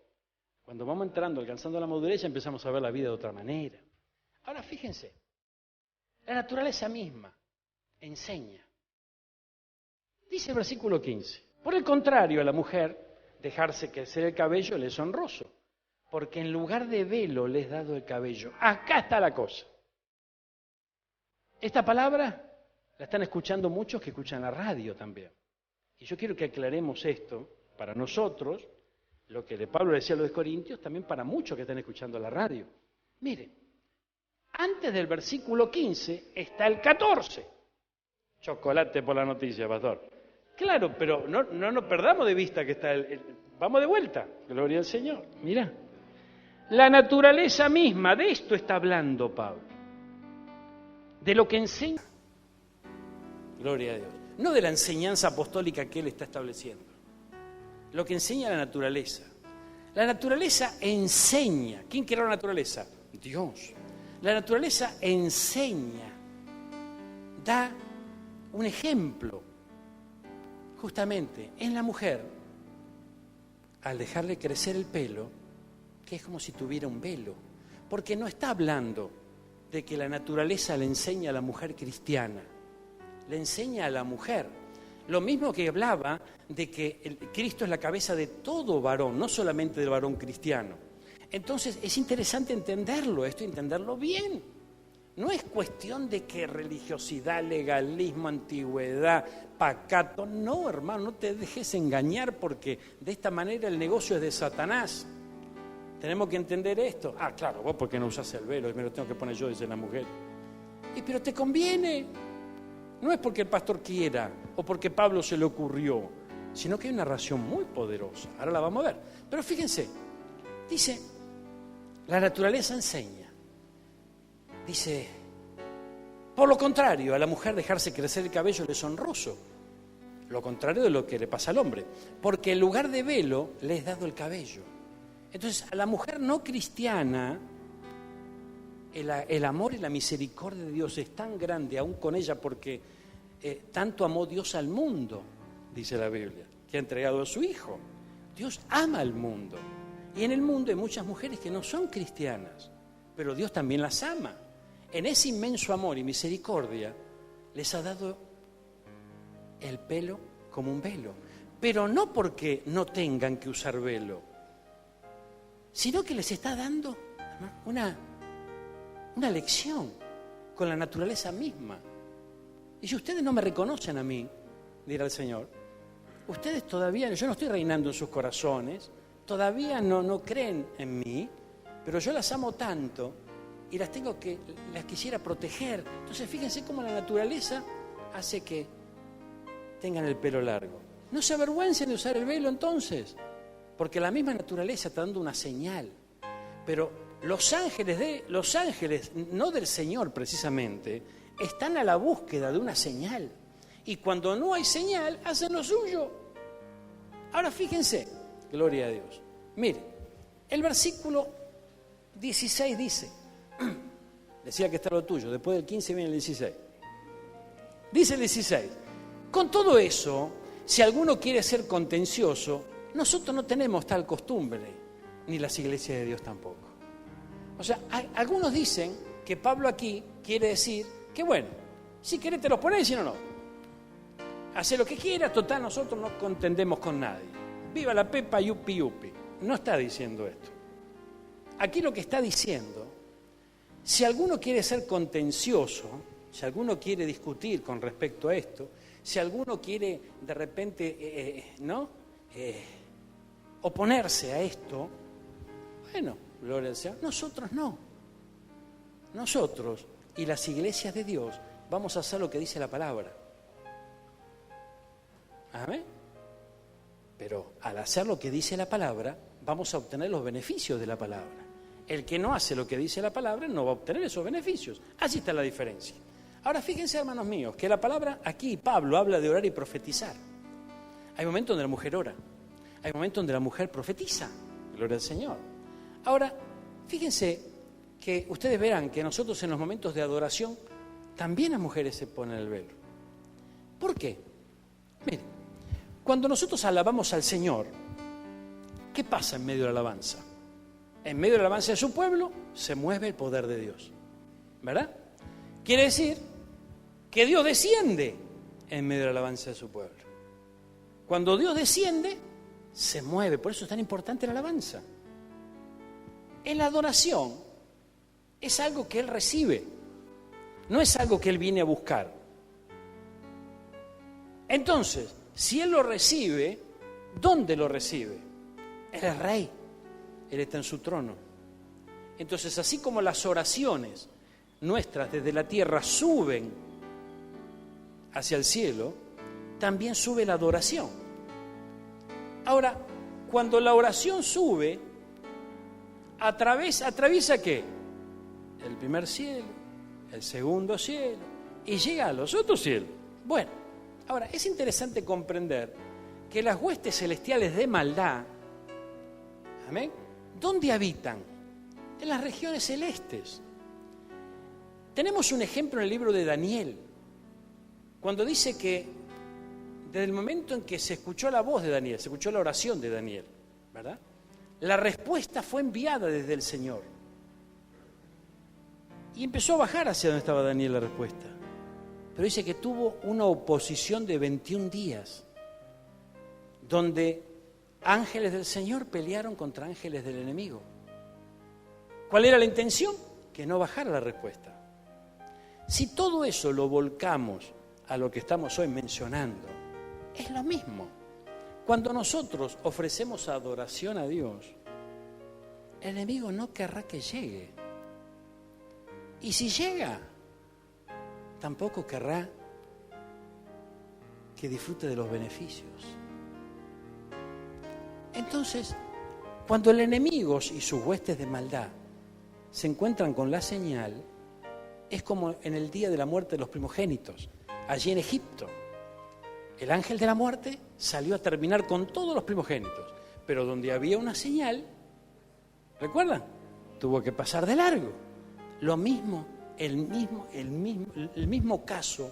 Cuando vamos entrando, alcanzando la madurez, ya empezamos a ver la vida de otra manera. Ahora, fíjense, la naturaleza misma enseña. Dice el versículo 15, por el contrario, a la mujer dejarse crecer el cabello le es honroso, porque en lugar de velo le es dado el cabello. Acá está la cosa. Esta palabra la están escuchando muchos que escuchan la radio también. Y yo quiero que aclaremos esto para nosotros, lo que de Pablo decía a los corintios, también para muchos que están escuchando la radio. Miren, antes del versículo 15 está el 14. Chocolate por la noticia, pastor. Claro, pero no nos perdamos de vista que está vamos de vuelta, gloria al Señor. Mira, la naturaleza misma, de esto está hablando Pablo. De lo que enseña. Gloria a Dios. No de la enseñanza apostólica que él está estableciendo. Lo que enseña la naturaleza. La naturaleza enseña. ¿Quién creó la naturaleza? Dios. La naturaleza enseña, da un ejemplo justamente en la mujer al dejarle crecer el pelo, que es como si tuviera un velo, porque no está hablando de que la naturaleza le enseña a la mujer cristiana, le enseña a la mujer. Lo mismo que hablaba de que Cristo es la cabeza de todo varón, no solamente del varón cristiano. Entonces es interesante entenderlo, entenderlo bien. No es cuestión de que religiosidad, legalismo, antigüedad, pacato. No, hermano, no te dejes engañar porque de esta manera el negocio es de Satanás. Tenemos que entender esto. Ah, claro, vos porque no usás el velo, me lo tengo que poner yo, dice la mujer. Pero te conviene. No es porque el pastor quiera o porque Pablo se le ocurrió, sino que hay una razón muy poderosa. Ahora la vamos a ver. Pero fíjense, dice, la naturaleza enseña. Dice, por lo contrario, a la mujer dejarse crecer el cabello le es honroso. Lo contrario de lo que le pasa al hombre. Porque en lugar de velo le es dado el cabello. Entonces, a la mujer no cristiana, el amor y la misericordia de Dios es tan grande aún con ella porque tanto amó Dios al mundo, dice la Biblia, que ha entregado a su Hijo. Dios ama al mundo. Y en el mundo hay muchas mujeres que no son cristianas, pero Dios también las ama. En ese inmenso amor y misericordia les ha dado el pelo como un velo. Pero no porque no tengan que usar velo, sino que les está dando una lección con la naturaleza misma. Y si ustedes no me reconocen a mí, dirá el Señor, ustedes todavía, yo no estoy reinando en sus corazones, todavía no creen en mí, pero yo las amo tanto y las quisiera proteger. Entonces fíjense cómo la naturaleza hace que tengan el pelo largo. No se avergüencen de usar el velo entonces, porque la misma naturaleza está dando una señal. Pero los ángeles, no del Señor precisamente, están a la búsqueda de una señal. Y cuando no hay señal, hacen lo suyo. Ahora fíjense, gloria a Dios. Mire, el versículo 16 dice, decía que está lo tuyo, después del 15 viene el 16. Dice el 16, con todo eso, si alguno quiere ser contencioso, nosotros no tenemos tal costumbre, ni las iglesias de Dios tampoco. O sea, algunos dicen que Pablo aquí quiere decir que bueno, si querés te los ponés y si no. Hace lo que quieras, total, nosotros no contendemos con nadie. Viva la pepa, yupi, yupi. No está diciendo esto. Aquí lo que está diciendo, si alguno quiere ser contencioso, si alguno quiere discutir con respecto a esto, si alguno quiere de repente, oponerse a esto, bueno, gloria al Señor. Nosotros no. Nosotros y las iglesias de Dios vamos a hacer lo que dice la palabra. ¿Amén? Pero al hacer lo que dice la palabra, vamos a obtener los beneficios de la palabra. El que no hace lo que dice la palabra no va a obtener esos beneficios. Así está la diferencia. Ahora fíjense, hermanos míos, que la palabra aquí, Pablo habla de orar y profetizar. Hay momentos donde la mujer ora. Hay momentos donde la mujer profetiza. Gloria al Señor. Ahora, fíjense que ustedes verán que nosotros en los momentos de adoración también las mujeres se ponen el velo. ¿Por qué? Miren, cuando nosotros alabamos al Señor, ¿qué pasa en medio de la alabanza? En medio de la alabanza de su pueblo se mueve el poder de Dios, ¿verdad? Quiere decir que Dios desciende en medio de la alabanza de su pueblo. Cuando Dios desciende, se mueve. Por eso es tan importante la alabanza. En la adoración es algo que Él recibe, no es algo que Él viene a buscar. Entonces, si Él lo recibe, ¿dónde lo recibe? Él es rey, Él está en su trono. Entonces, así como las oraciones nuestras desde la tierra suben hacia el cielo, también sube la adoración. Ahora, cuando la oración sube, ¿atraviesa qué? El primer cielo, el segundo cielo, y llega a los otros cielos. Bueno, ahora, es interesante comprender que las huestes celestiales de maldad, ¿amén?, ¿dónde habitan? En las regiones celestes. Tenemos un ejemplo en el libro de Daniel. cuando dice que desde el momento en que se escuchó la voz de Daniel, se escuchó la oración de Daniel, ¿verdad? La respuesta fue enviada desde el Señor. Y empezó a bajar hacia donde estaba Daniel la respuesta. Pero dice que tuvo una oposición de 21 días, donde ángeles del Señor pelearon contra ángeles del enemigo. ¿Cuál era la intención? Que no bajara la respuesta. Si todo eso lo volcamos a lo que estamos hoy mencionando, es lo mismo. Cuando nosotros ofrecemos adoración a Dios, el enemigo no querrá que llegue. Y si llega, tampoco querrá que disfrute de los beneficios. Entonces, cuando el enemigo y sus huestes de maldad se encuentran con la señal, es como en el día de la muerte de los primogénitos, allí en Egipto. El ángel de la muerte salió a terminar con todos los primogénitos, pero donde había una señal, ¿recuerdan? Tuvo que pasar de largo. Lo mismo, el mismo caso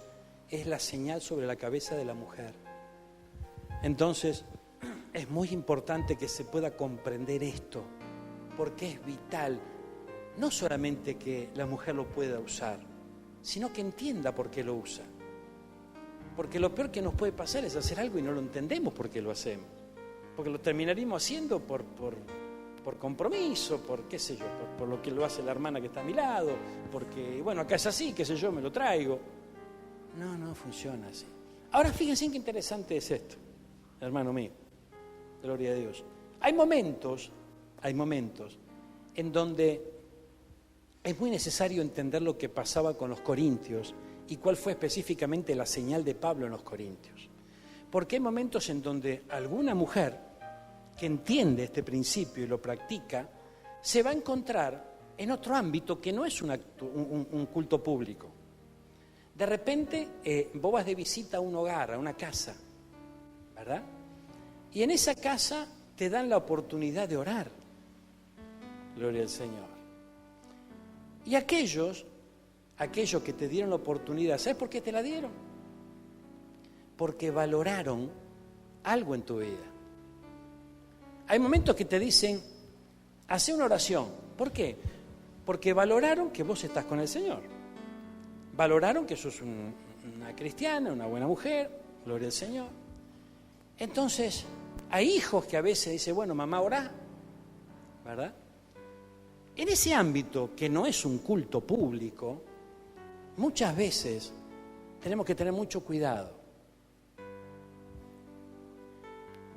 es la señal sobre la cabeza de la mujer. Entonces, es muy importante que se pueda comprender esto, porque es vital, no solamente que la mujer lo pueda usar, sino que entienda por qué lo usa. Porque lo peor que nos puede pasar es hacer algo y no lo entendemos por qué lo hacemos. Porque lo terminaríamos haciendo por compromiso, por qué sé yo, por lo que lo hace la hermana que está a mi lado, porque, bueno, acá es así, qué sé yo, me lo traigo. No funciona así. Ahora fíjense qué interesante es esto, hermano mío, gloria a Dios. Hay momentos en donde es muy necesario entender lo que pasaba con los corintios y cuál fue específicamente la señal de Pablo en los corintios. Porque hay momentos en donde alguna mujer que entiende este principio y lo practica, se va a encontrar en otro ámbito que no es un culto público. De repente, vos vas de visita a un hogar, a una casa, ¿verdad? Y en esa casa te dan la oportunidad de orar. Gloria al Señor. Y aquellos que te dieron la oportunidad, ¿sabes por qué te la dieron? Porque valoraron algo en tu vida. Hay momentos que te dicen, hacé una oración. ¿Por qué? Porque valoraron que vos estás con el Señor. Valoraron que sos una cristiana, una buena mujer, gloria al Señor. Entonces, hay hijos que a veces dicen, bueno, mamá, orá, ¿verdad? En ese ámbito, que no es un culto público, muchas veces tenemos que tener mucho cuidado.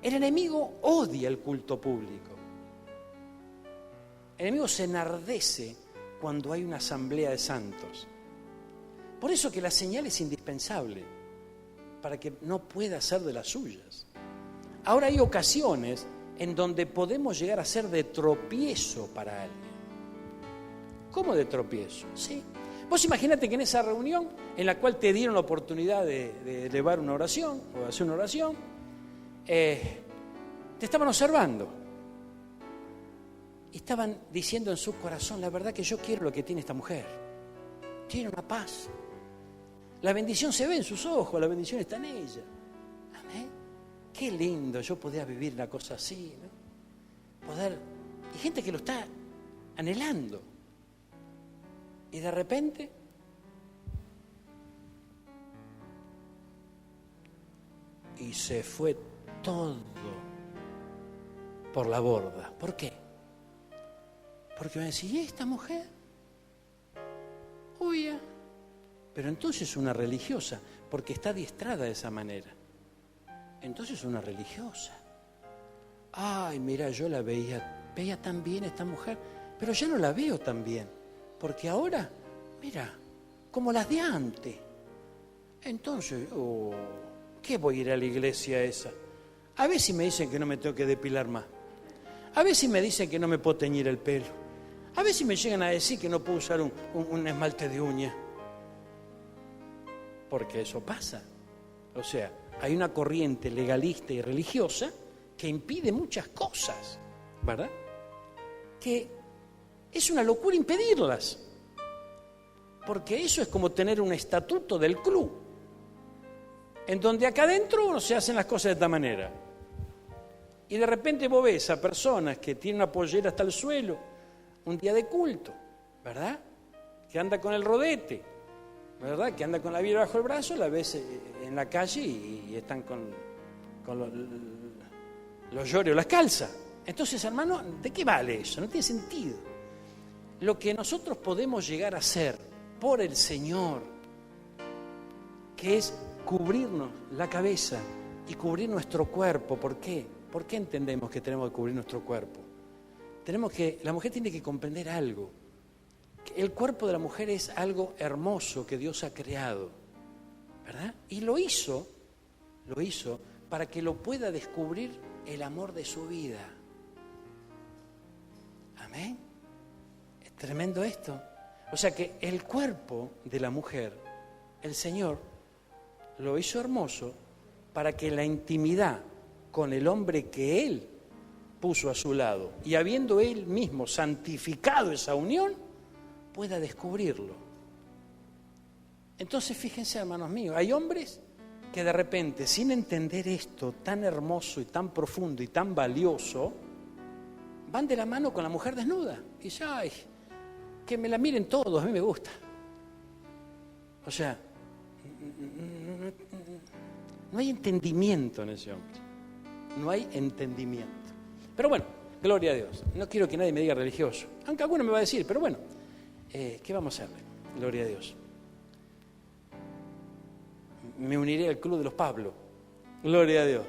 El enemigo odia el culto público. El enemigo se enardece cuando hay una asamblea de santos. Por eso que la señal es indispensable, para que no pueda ser de las suyas. Ahora hay ocasiones en donde podemos llegar a ser de tropiezo para alguien. ¿Cómo de tropiezo? Sí. Vos imaginate que en esa reunión en la cual te dieron la oportunidad de elevar una oración o de hacer una oración, te estaban observando y estaban diciendo en su corazón, la verdad que yo quiero lo que tiene esta mujer. Tiene una paz. La bendición se ve en sus ojos, la bendición está en ella. Amén. Qué lindo yo poder vivir una cosa así, ¿no? Y gente que lo está anhelando. Y de repente y se fue todo por la borda. ¿Por qué? Porque van a decir, ¿y esta mujer? Uy, pero entonces es una religiosa, porque está adiestrada de esa manera. Entonces es una religiosa. Ay, mira, yo la veía tan bien esta mujer, pero ya no la veo tan bien, porque ahora, mira, como las de antes. Entonces, ¿qué voy a ir a la iglesia esa? A ver si me dicen que no me tengo que depilar más. A ver si me dicen que no me puedo teñir el pelo. A ver si me llegan a decir que no puedo usar un esmalte de uña. Porque eso pasa. O sea, hay una corriente legalista y religiosa que impide muchas cosas, ¿verdad? Que es una locura impedirlas. Porque eso es como tener un estatuto del club. en donde acá adentro se hacen las cosas de esta manera. Y de repente vos ves a personas que tienen una pollera hasta el suelo, un día de culto, ¿verdad? Que anda con el rodete, ¿verdad? Que anda con la Biblia bajo el brazo, la ves en la calle y están con los lloros, las calzas. Entonces, hermano, ¿de qué vale eso? No tiene sentido. Lo que nosotros podemos llegar a hacer por el Señor, que es cubrirnos la cabeza y cubrir nuestro cuerpo. ¿Por qué? ¿Por qué entendemos que tenemos que cubrir nuestro cuerpo? La mujer tiene que comprender algo. El cuerpo de la mujer es algo hermoso que Dios ha creado, ¿verdad? Y lo hizo para que lo pueda descubrir el amor de su vida. Amén. Es tremendo esto. O sea que el cuerpo de la mujer, el Señor lo hizo hermoso para que la intimidad con el hombre que Él puso a su lado y habiendo Él mismo santificado esa unión, pueda descubrirlo. Entonces, fíjense, hermanos míos, hay hombres que de repente, sin entender esto tan hermoso y tan profundo y tan valioso, van de la mano con la mujer desnuda y dicen, ay, que me la miren todos, a mí me gusta. O sea, no hay entendimiento en ese hombre. No hay entendimiento. Pero bueno, gloria a Dios. No quiero que nadie me diga religioso. Aunque alguno me va a decir, pero bueno, ¿qué vamos a hacerle? Gloria a Dios. Me uniré al club de los Pablo. Gloria a Dios.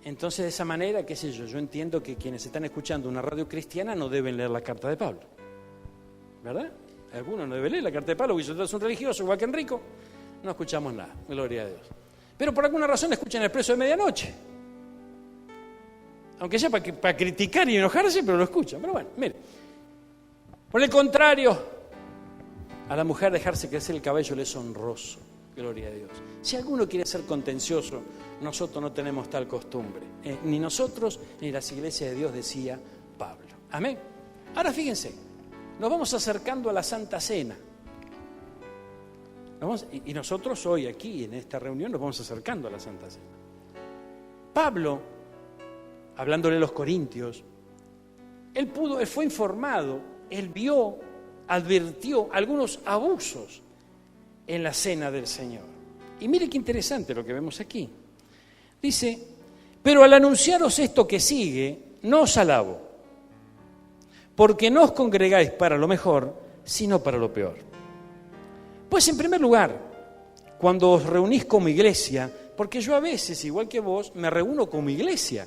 Entonces, de esa manera, qué sé yo entiendo que quienes están escuchando una radio cristiana no deben leer la carta de Pablo. ¿Verdad? Algunos no deben leer la carta de Pablo, porque si es un religioso, igual que Enrico, no escuchamos nada. Gloria a Dios. Pero por alguna razón escuchan el Expreso de Medianoche. Aunque sea para criticar y enojarse, pero lo escuchan. Pero bueno, mire. Por el contrario, a la mujer dejarse crecer el cabello le es honroso. Gloria a Dios. Si alguno quiere ser contencioso, nosotros no tenemos tal costumbre. Ni nosotros, ni las iglesias de Dios, decía Pablo. Amén. Ahora fíjense, nos vamos acercando a la Santa Cena. Y nosotros hoy aquí, en esta reunión, nos vamos acercando a la Santa Cena. Pablo, hablándole a los corintios, él fue informado, él vio, advirtió algunos abusos en la cena del Señor. Y mire qué interesante lo que vemos aquí. Dice, pero al anunciaros esto que sigue, no os alabo, porque no os congregáis para lo mejor, sino para lo peor. Pues en primer lugar, cuando os reunís como iglesia, porque yo a veces, igual que vos, me reúno como iglesia.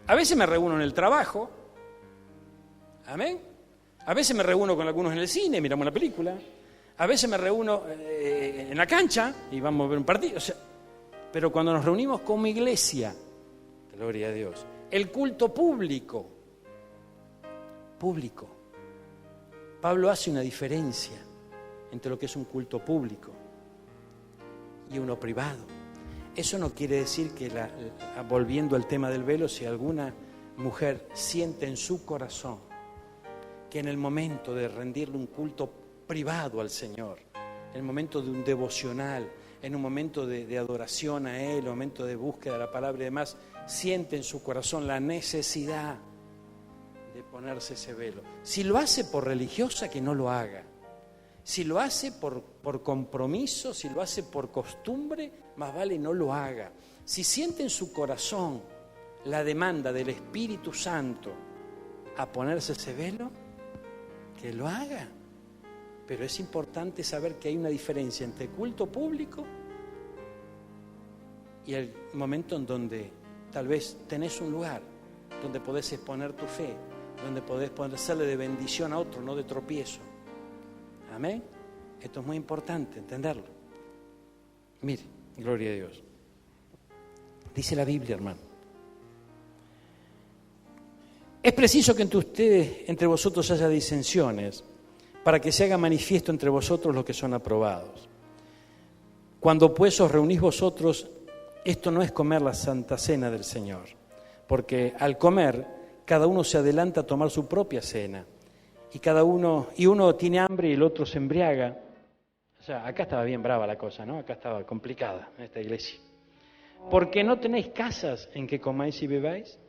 A veces me reúno en el trabajo, amén. A veces me reúno con algunos en el cine, miramos una película. A veces me reúno en la cancha y vamos a ver un partido. O sea, pero cuando nos reunimos como iglesia, gloria a Dios, el culto público, Pablo hace una diferencia entre lo que es un culto público y uno privado. Eso no quiere decir que, volviendo al tema del velo, si alguna mujer siente en su corazón que en el momento de rendirle un culto privado al Señor, en el momento de un devocional, en un momento de adoración a Él, en un momento de búsqueda de la palabra y demás, siente en su corazón la necesidad de ponerse ese velo. Si lo hace por religiosa, que no lo haga. Si lo hace por compromiso, si lo hace por costumbre, más vale no lo haga. Si siente en su corazón la demanda del Espíritu Santo a ponerse ese velo, que lo haga. Pero es importante saber que hay una diferencia entre culto público y el momento en donde tal vez tenés un lugar donde podés exponer tu fe, donde podés hacerle de bendición a otro, no de tropiezo. Amén. Esto es muy importante entenderlo. Mire, gloria a Dios. Dice la Biblia, hermano. Es preciso que entre vosotros haya disensiones, para que se haga manifiesto entre vosotros los que son aprobados. Cuando pues os reunís vosotros, esto no es comer la Santa Cena del Señor, porque al comer, cada uno se adelanta a tomar su propia cena, y uno tiene hambre y el otro se embriaga. O sea, acá estaba bien brava la cosa, ¿no? Acá estaba complicada en esta iglesia. ¿Porque no tenéis casas en que comáis y bebáis?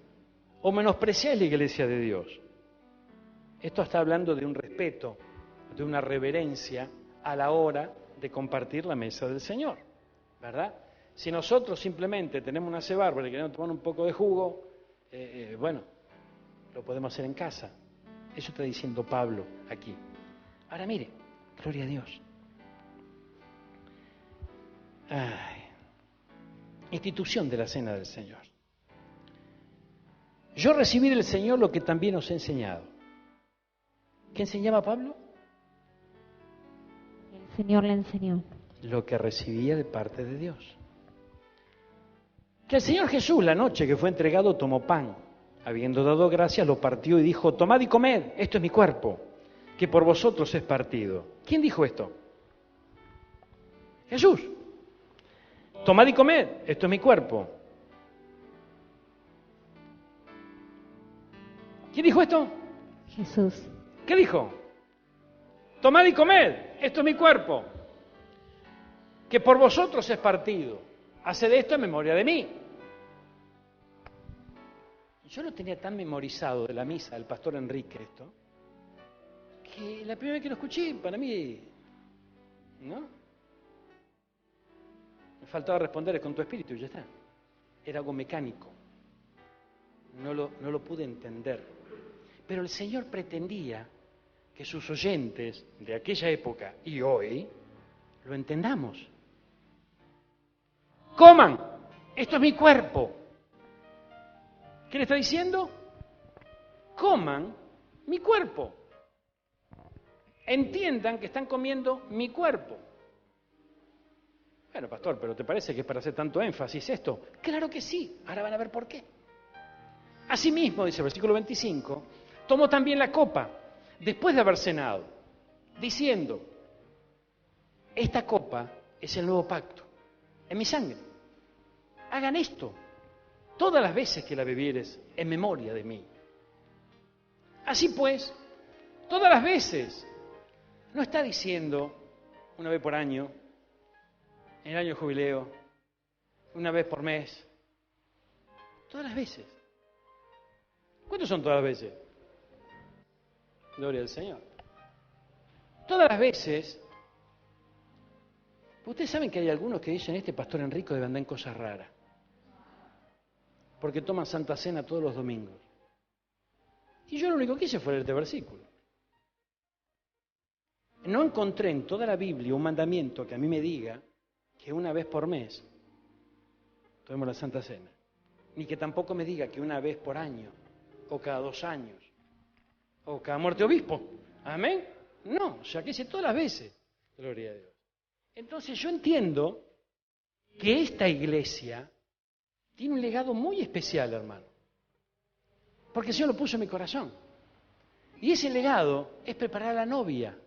¿O menospreciáis la iglesia de Dios? Esto está hablando de un respeto, de una reverencia a la hora de compartir la mesa del Señor, ¿verdad? Si nosotros simplemente tenemos una cebárbara y queremos tomar un poco de jugo, bueno, lo podemos hacer en casa. Eso está diciendo Pablo aquí. Ahora mire, gloria a Dios. Ay. Institución de la cena del Señor. Yo recibí del Señor lo que también os he enseñado. ¿Qué enseñaba Pablo? El Señor le enseñó. Lo que recibía de parte de Dios. Que el Señor Jesús, la noche que fue entregado, tomó pan. Habiendo dado gracias, lo partió y dijo: tomad y comed, esto es mi cuerpo, que por vosotros es partido. ¿Quién dijo esto? Jesús. Tomad y comed, esto es mi cuerpo. ¿Quién dijo esto? Jesús. ¿Qué dijo? Tomad y comed, esto es mi cuerpo, que por vosotros es partido. Haced esto en memoria de mí. Yo lo tenía tan memorizado de la misa del pastor Enrique esto, que la primera vez que lo escuché, para mí, ¿no? Me faltaba responder con tu espíritu y ya está. Era algo mecánico. No lo pude entender. Pero el Señor pretendía que sus oyentes de aquella época y hoy lo entendamos. Coman, esto es mi cuerpo. ¿Qué le está diciendo? Coman mi cuerpo. Entiendan que están comiendo mi cuerpo. Bueno, pastor, ¿pero te parece que es para hacer tanto énfasis esto? Claro que sí, ahora van a ver por qué. Asimismo, dice el versículo 25, tomó también la copa, después de haber cenado, diciendo: esta copa es el nuevo pacto, en mi sangre. Hagan esto todas las veces que la bebieres en memoria de mí. Así pues, todas las veces. No está diciendo una vez por año, en el año de jubileo, una vez por mes. Todas las veces. ¿Cuántos son todas las veces? Gloria al Señor. Todas las veces. Ustedes saben que hay algunos que dicen: este pastor Enrico debe andar en cosas raras, porque toman Santa Cena todos los domingos. Y yo lo único que hice fue leer este versículo. No encontré en toda la Biblia un mandamiento que a mí me diga que una vez por mes tomemos la Santa Cena, ni que tampoco me diga que una vez por año, o cada 2 años, o cada muerte de obispo. ¿Amén? No, o sea que dice todas las veces. Gloria a Dios. Entonces yo entiendo que esta iglesia tiene un legado muy especial, hermano, porque el Señor lo puso en mi corazón. Y ese legado es preparar a la novia.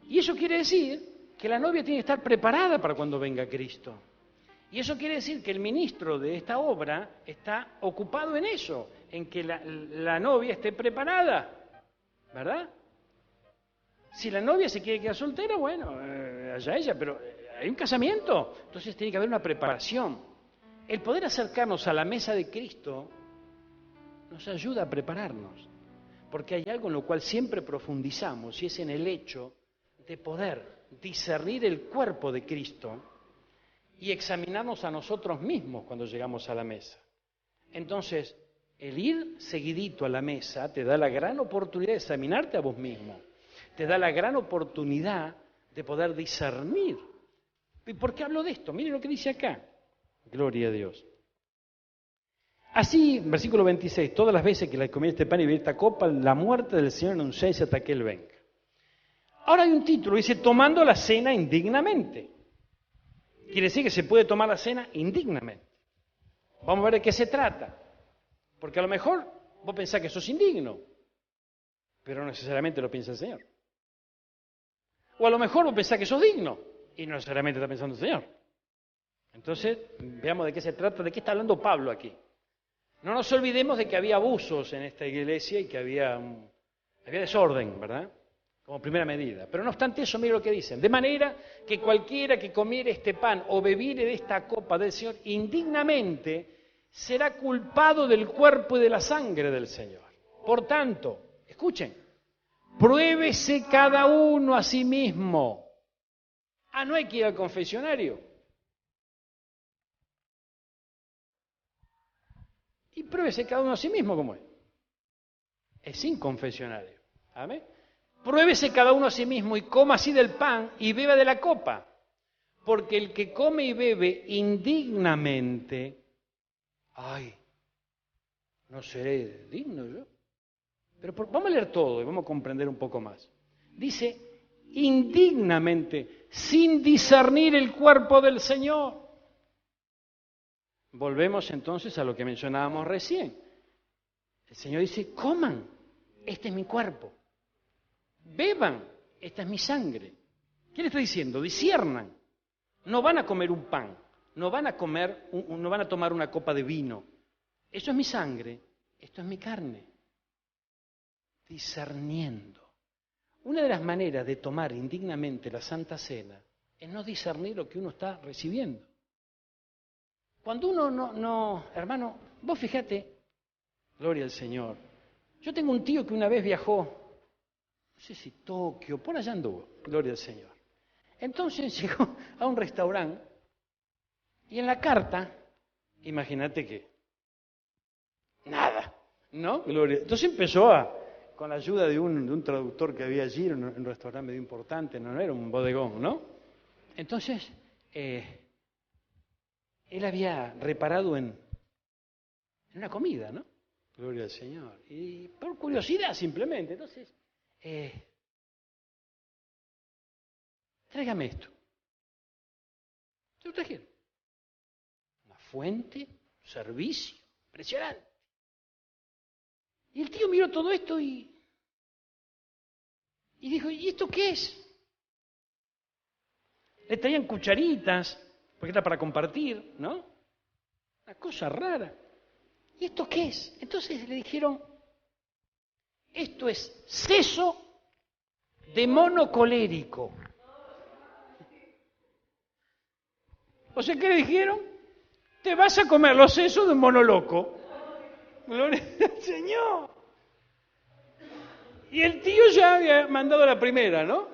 Y eso quiere decir que la novia tiene que estar preparada para cuando venga Cristo. Y eso quiere decir que el ministro de esta obra está ocupado en eso, en que la novia esté preparada, ¿verdad? Si la novia se quiere quedar soltera, bueno, allá ella, pero hay un casamiento, entonces tiene que haber una preparación. El poder acercarnos a la mesa de Cristo nos ayuda a prepararnos, porque hay algo en lo cual siempre profundizamos, y es en el hecho de poder discernir el cuerpo de Cristo y examinarnos a nosotros mismos cuando llegamos a la mesa. Entonces, el ir seguidito a la mesa te da la gran oportunidad de examinarte a vos mismo, te da la gran oportunidad de poder discernir. ¿Y por qué hablo de esto? Miren lo que dice acá. Gloria a Dios. Así, versículo 26, todas las veces que la comí este pan y bebí esta copa, la muerte del Señor anunciáis hasta que Él venga. Ahora hay un título, dice, tomando la cena indignamente. Quiere decir que se puede tomar la cena indignamente. Vamos a ver de qué se trata. Porque a lo mejor vos pensás que sos indigno, pero no necesariamente lo piensa el Señor. O a lo mejor vos pensás que sos digno, y no necesariamente está pensando el Señor. Entonces, veamos de qué se trata, de qué está hablando Pablo aquí. No nos olvidemos de que había abusos en esta iglesia y que había desorden, ¿verdad? como primera medida. Pero no obstante eso, mire lo que dicen. De manera que cualquiera que comiere este pan o bebiere de esta copa del Señor indignamente será culpado del cuerpo y de la sangre del Señor. Por tanto, escuchen, pruébese cada uno a sí mismo. No hay que ir al confesionario. Y pruébese cada uno a sí mismo, ¿cómo es? Es sin confesionario. ¿Amén? Pruébese cada uno a sí mismo y coma así del pan y beba de la copa. Porque el que come y bebe indignamente, no seré digno yo. Pero vamos a leer todo y vamos a comprender un poco más. Dice, indignamente, sin discernir el cuerpo del Señor. Volvemos entonces a lo que mencionábamos recién. El Señor dice, coman, este es mi cuerpo. Beban, esta es mi sangre. ¿Qué le está diciendo? Disciernan. No van a comer un pan, no van a tomar una copa de vino. Eso es mi sangre, esto es mi carne. Discerniendo. Una de las maneras de tomar indignamente la Santa Cena es no discernir lo que uno está recibiendo. Cuando uno hermano, vos fíjate, gloria al Señor. Yo tengo un tío que una vez viajó, no sé si Tokio, por allá anduvo, gloria al Señor. Entonces llegó a un restaurante y en la carta, imagínate que, nada, ¿no? Gloria. Entonces empezó con la ayuda de un traductor que había allí, en un restaurante medio importante, no era un bodegón, ¿no? Entonces, él había reparado en una comida, ¿no? Gloria al Señor. Y por curiosidad simplemente, entonces, tráigame esto. Se lo trajeron. Una fuente, un servicio, impresionante. Y el tío miró todo esto y dijo, ¿y esto qué es? Le traían cucharitas, porque era para compartir, ¿no? Una cosa rara. ¿Y esto qué es? Entonces le dijeron, esto es seso de mono colérico. O sea, ¿qué le dijeron? Te vas a comer los sesos de un mono loco. Gloria al Señor. Y el tío ya había mandado la primera, ¿no?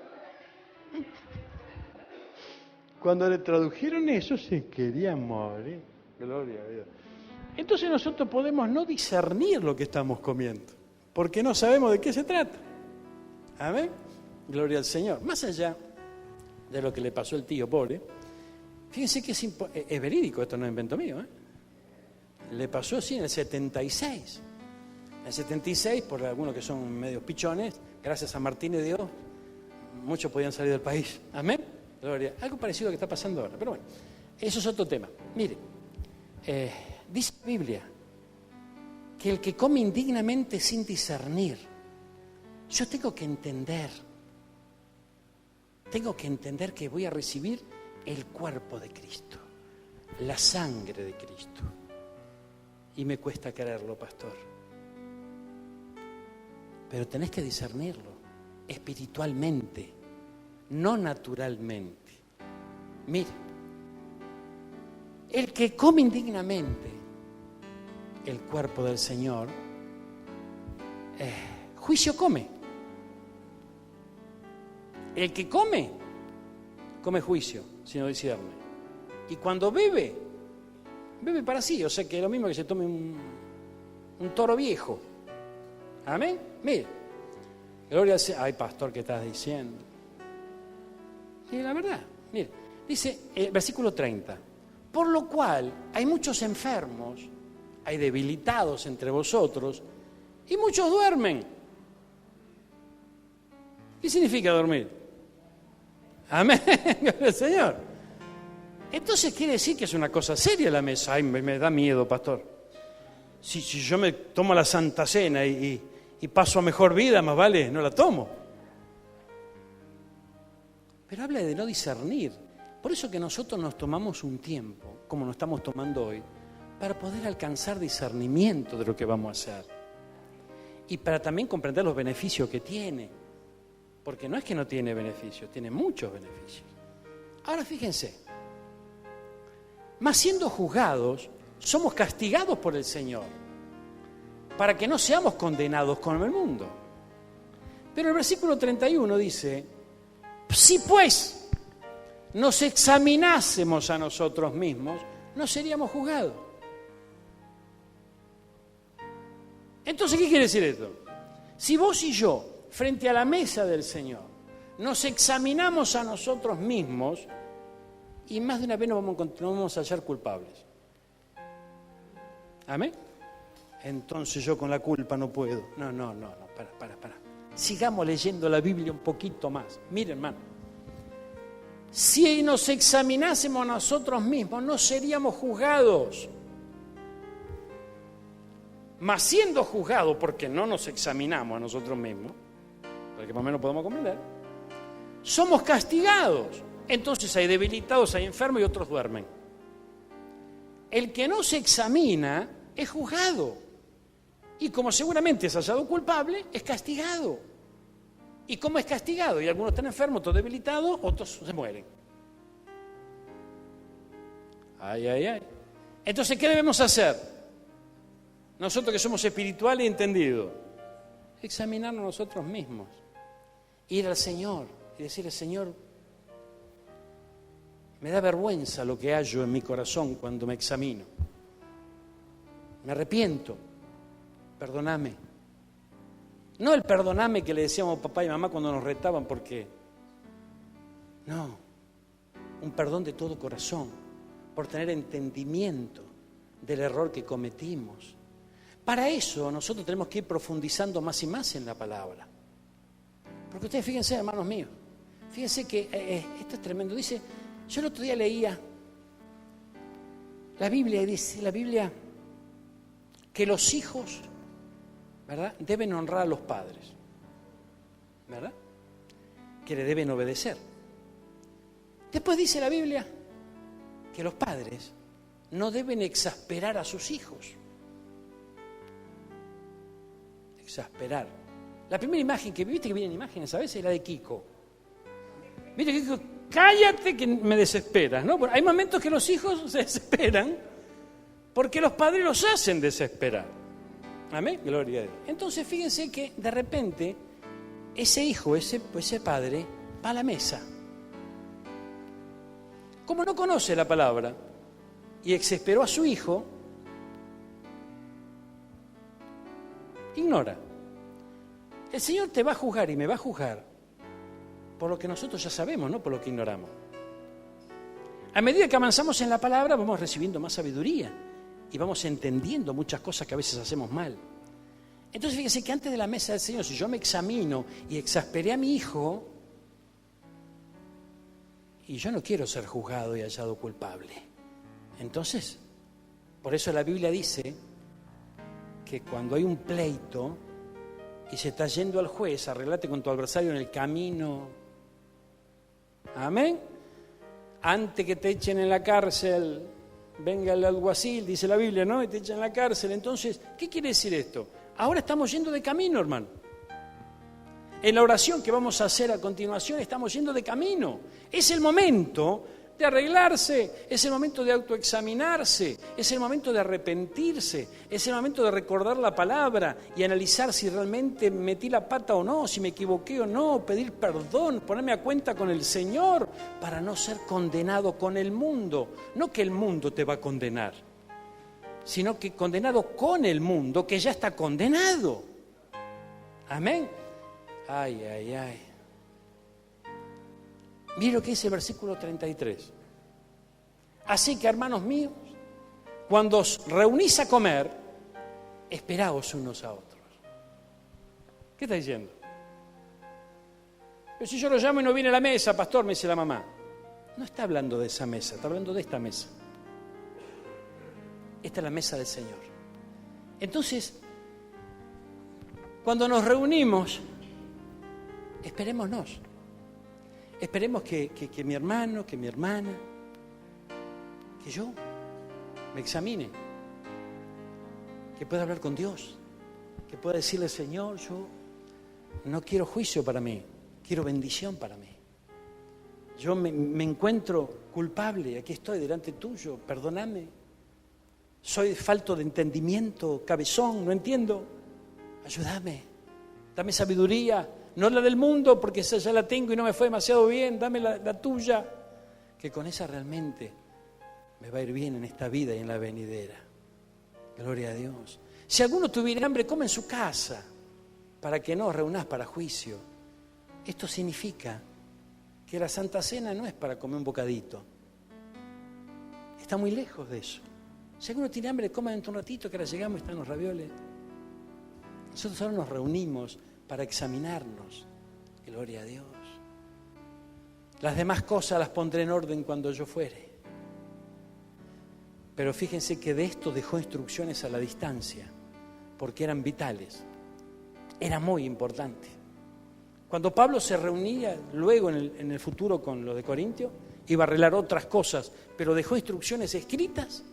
Cuando le tradujeron eso se quería morir. Gloria a Dios. Entonces nosotros podemos no discernir lo que estamos comiendo, porque no sabemos de qué se trata. Amén. Gloria al Señor. Más allá de lo que le pasó al tío pobre, fíjense que es verídico, esto no es invento mío, Le pasó así en el 76. En el 76, por algunos que son medios pichones, gracias a Martín y Dios, muchos podían salir del país. Amén. Gloria. Algo parecido a lo que está pasando ahora. Pero bueno, eso es otro tema. Mire, dice la Biblia que el que come indignamente sin discernir, yo tengo que entender que voy a recibir el cuerpo de Cristo, la sangre de Cristo. Y me cuesta creerlo, pastor. Pero tenés que discernirlo espiritualmente, no naturalmente. Mire, el que come indignamente el cuerpo del Señor, juicio come. El que come juicio, si no discierne. Y cuando bebe para sí, o sea que es lo mismo que se tome un toro viejo. Amén. Mire, gloria al Señor. Ay, pastor, ¿qué estás diciendo? Sí, la verdad. Mire, dice versículo 30. Por lo cual hay muchos enfermos, hay debilitados entre vosotros y muchos duermen. ¿Qué significa dormir? Amén. Gloria al Señor. Entonces quiere decir que es una cosa seria la mesa. Ay, me da miedo, pastor. Si yo me tomo la Santa Cena y paso a mejor vida, más vale, no la tomo. Pero habla de no discernir. Por eso que nosotros nos tomamos un tiempo, como nos estamos tomando hoy, para poder alcanzar discernimiento de lo que vamos a hacer. Y para también comprender los beneficios que tiene. Porque no es que no tiene beneficios, tiene muchos beneficios. Ahora fíjense, mas siendo juzgados, somos castigados por el Señor, para que no seamos condenados con el mundo. Pero el versículo 31 dice, si pues nos examinásemos a nosotros mismos, no seríamos juzgados. Entonces, ¿qué quiere decir esto? Si vos y yo, frente a la mesa del Señor, nos examinamos a nosotros mismos, y más de una vez nos vamos a hallar culpables. ¿Amén? Entonces yo con la culpa no puedo. No, para. Sigamos leyendo la Biblia un poquito más. Miren, hermano. Si nos examinásemos a nosotros mismos, no seríamos juzgados. Mas siendo juzgados porque no nos examinamos a nosotros mismos, para que más o menos podamos comprender, somos castigados. Entonces hay debilitados, hay enfermos y otros duermen. El que no se examina es juzgado. Y como seguramente es hallado culpable, es castigado. ¿Y cómo es castigado? Y algunos están enfermos, otros debilitados, otros se mueren. Ay. Entonces, ¿qué debemos hacer? Nosotros que somos espirituales y entendidos, examinarnos nosotros mismos, ir al Señor y decirle, Señor, me da vergüenza lo que hallo en mi corazón cuando me examino. Me arrepiento, perdóname. No el perdóname que le decíamos papá y mamá cuando nos retaban, porque no, un perdón de todo corazón, por tener entendimiento del error que cometimos. Para eso nosotros tenemos que ir profundizando más y más en la palabra. Porque ustedes fíjense, hermanos míos, fíjense que esto es tremendo. Dice, yo el otro día leía la Biblia y dice la Biblia que los hijos, ¿verdad?, deben honrar a los padres, ¿verdad?, que le deben obedecer. Después dice la Biblia que los padres no deben exasperar a sus hijos. Exasperar. La primera imagen que viste, que vienen imágenes a veces, es la de Kiko. Viste que Kiko, cállate que me desesperas, ¿no? Hay momentos que los hijos se desesperan porque los padres los hacen desesperar. Amén, gloria a Dios. Entonces fíjense que de repente ese hijo, ese padre, va a la mesa. Como no conoce la palabra y exasperó a su hijo, ignora. El Señor te va a juzgar y me va a juzgar por lo que nosotros ya sabemos, no por lo que ignoramos. A medida que avanzamos en la palabra, vamos recibiendo más sabiduría y vamos entendiendo muchas cosas que a veces hacemos mal. Entonces fíjense que antes de la mesa del Señor, si yo me examino y exasperé a mi hijo, y yo no quiero ser juzgado y hallado culpable. Entonces, por eso la Biblia dice que cuando hay un pleito y se está yendo al juez, arreglate con tu adversario en el camino. Amén. Antes que te echen en la cárcel, venga el alguacil, dice la Biblia, ¿no? Y te echan en la cárcel. Entonces, ¿qué quiere decir esto? Ahora estamos yendo de camino, hermano. En la oración que vamos a hacer a continuación estamos yendo de camino. Es el momento de arreglarse, es el momento de autoexaminarse, es el momento de arrepentirse, es el momento de recordar la palabra y analizar si realmente metí la pata o no, si me equivoqué o no, pedir perdón, ponerme a cuenta con el Señor para no ser condenado con el mundo. No que el mundo te va a condenar, sino que condenado con el mundo que ya está condenado. Amén. Ay. Mire lo que dice el versículo 33. Así que, hermanos míos, cuando os reunís a comer, esperaos unos a otros. ¿Qué está diciendo? Pero si yo lo llamo y no viene a la mesa, pastor, me dice la mamá. No está hablando de esa mesa, está hablando de esta mesa. Esta es la mesa del Señor. Entonces, cuando nos reunimos, esperémonos. Esperemos que mi hermano, que mi hermana, que yo me examine, que pueda hablar con Dios, que pueda decirle, Señor, yo no quiero juicio para mí, quiero bendición para mí. Yo me encuentro culpable, aquí estoy delante tuyo, perdóname. Soy falto de entendimiento, cabezón, no entiendo. Ayúdame, dame sabiduría, no la del mundo porque esa ya la tengo y no me fue demasiado bien, dame la tuya, que con esa realmente me va a ir bien en esta vida y en la venidera. Gloria a Dios. Si alguno tuviera hambre, come en su casa, para que no os reunás para juicio. Esto significa que la Santa Cena no es para comer un bocadito. Está muy lejos de eso. Si alguno tiene hambre, coma dentro de un ratito, que ahora llegamos y están los ravioles. Nosotros solo nos reunimos para examinarnos. Gloria a Dios. Las demás cosas las pondré en orden cuando yo fuere. Pero fíjense que de esto dejó instrucciones a la distancia, porque eran vitales. Era muy importante. Cuando Pablo se reunía luego en el futuro con los de Corintio, iba a arreglar otras cosas, pero dejó instrucciones escritas,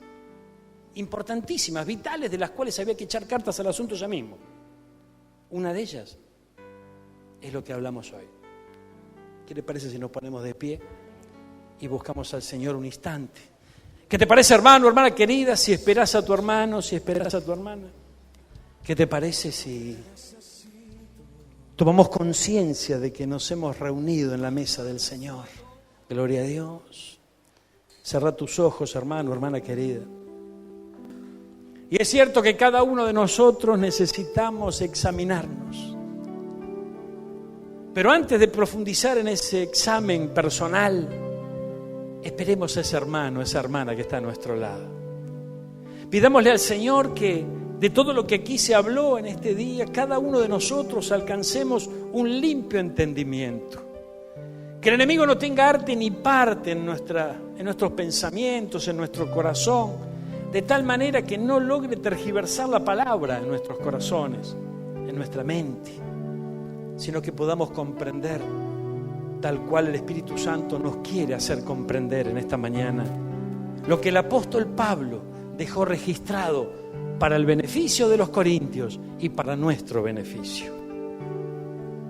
importantísimas, vitales, de las cuales había que echar cartas al asunto ya mismo. Una de ellas es lo que hablamos hoy. ¿Qué le parece si nos ponemos de pie y buscamos al Señor un instante? ¿Qué te parece, hermano, hermana querida, si esperas a tu hermano, si esperas a tu hermana? ¿Qué te parece si tomamos conciencia de que nos hemos reunido en la mesa del Señor? Gloria a Dios. Cerrá tus ojos, hermano, hermana querida. Y es cierto que cada uno de nosotros necesitamos examinarnos. Pero antes de profundizar en ese examen personal, esperemos a ese hermano, a esa hermana que está a nuestro lado. Pidámosle al Señor que de todo lo que aquí se habló en este día, cada uno de nosotros alcancemos un limpio entendimiento. Que el enemigo no tenga arte ni parte en nuestros pensamientos, en nuestro corazón, de tal manera que no logre tergiversar la palabra en nuestros corazones, en nuestra mente, sino que podamos comprender tal cual el Espíritu Santo nos quiere hacer comprender en esta mañana, lo que el apóstol Pablo dejó registrado para el beneficio de los corintios y para nuestro beneficio.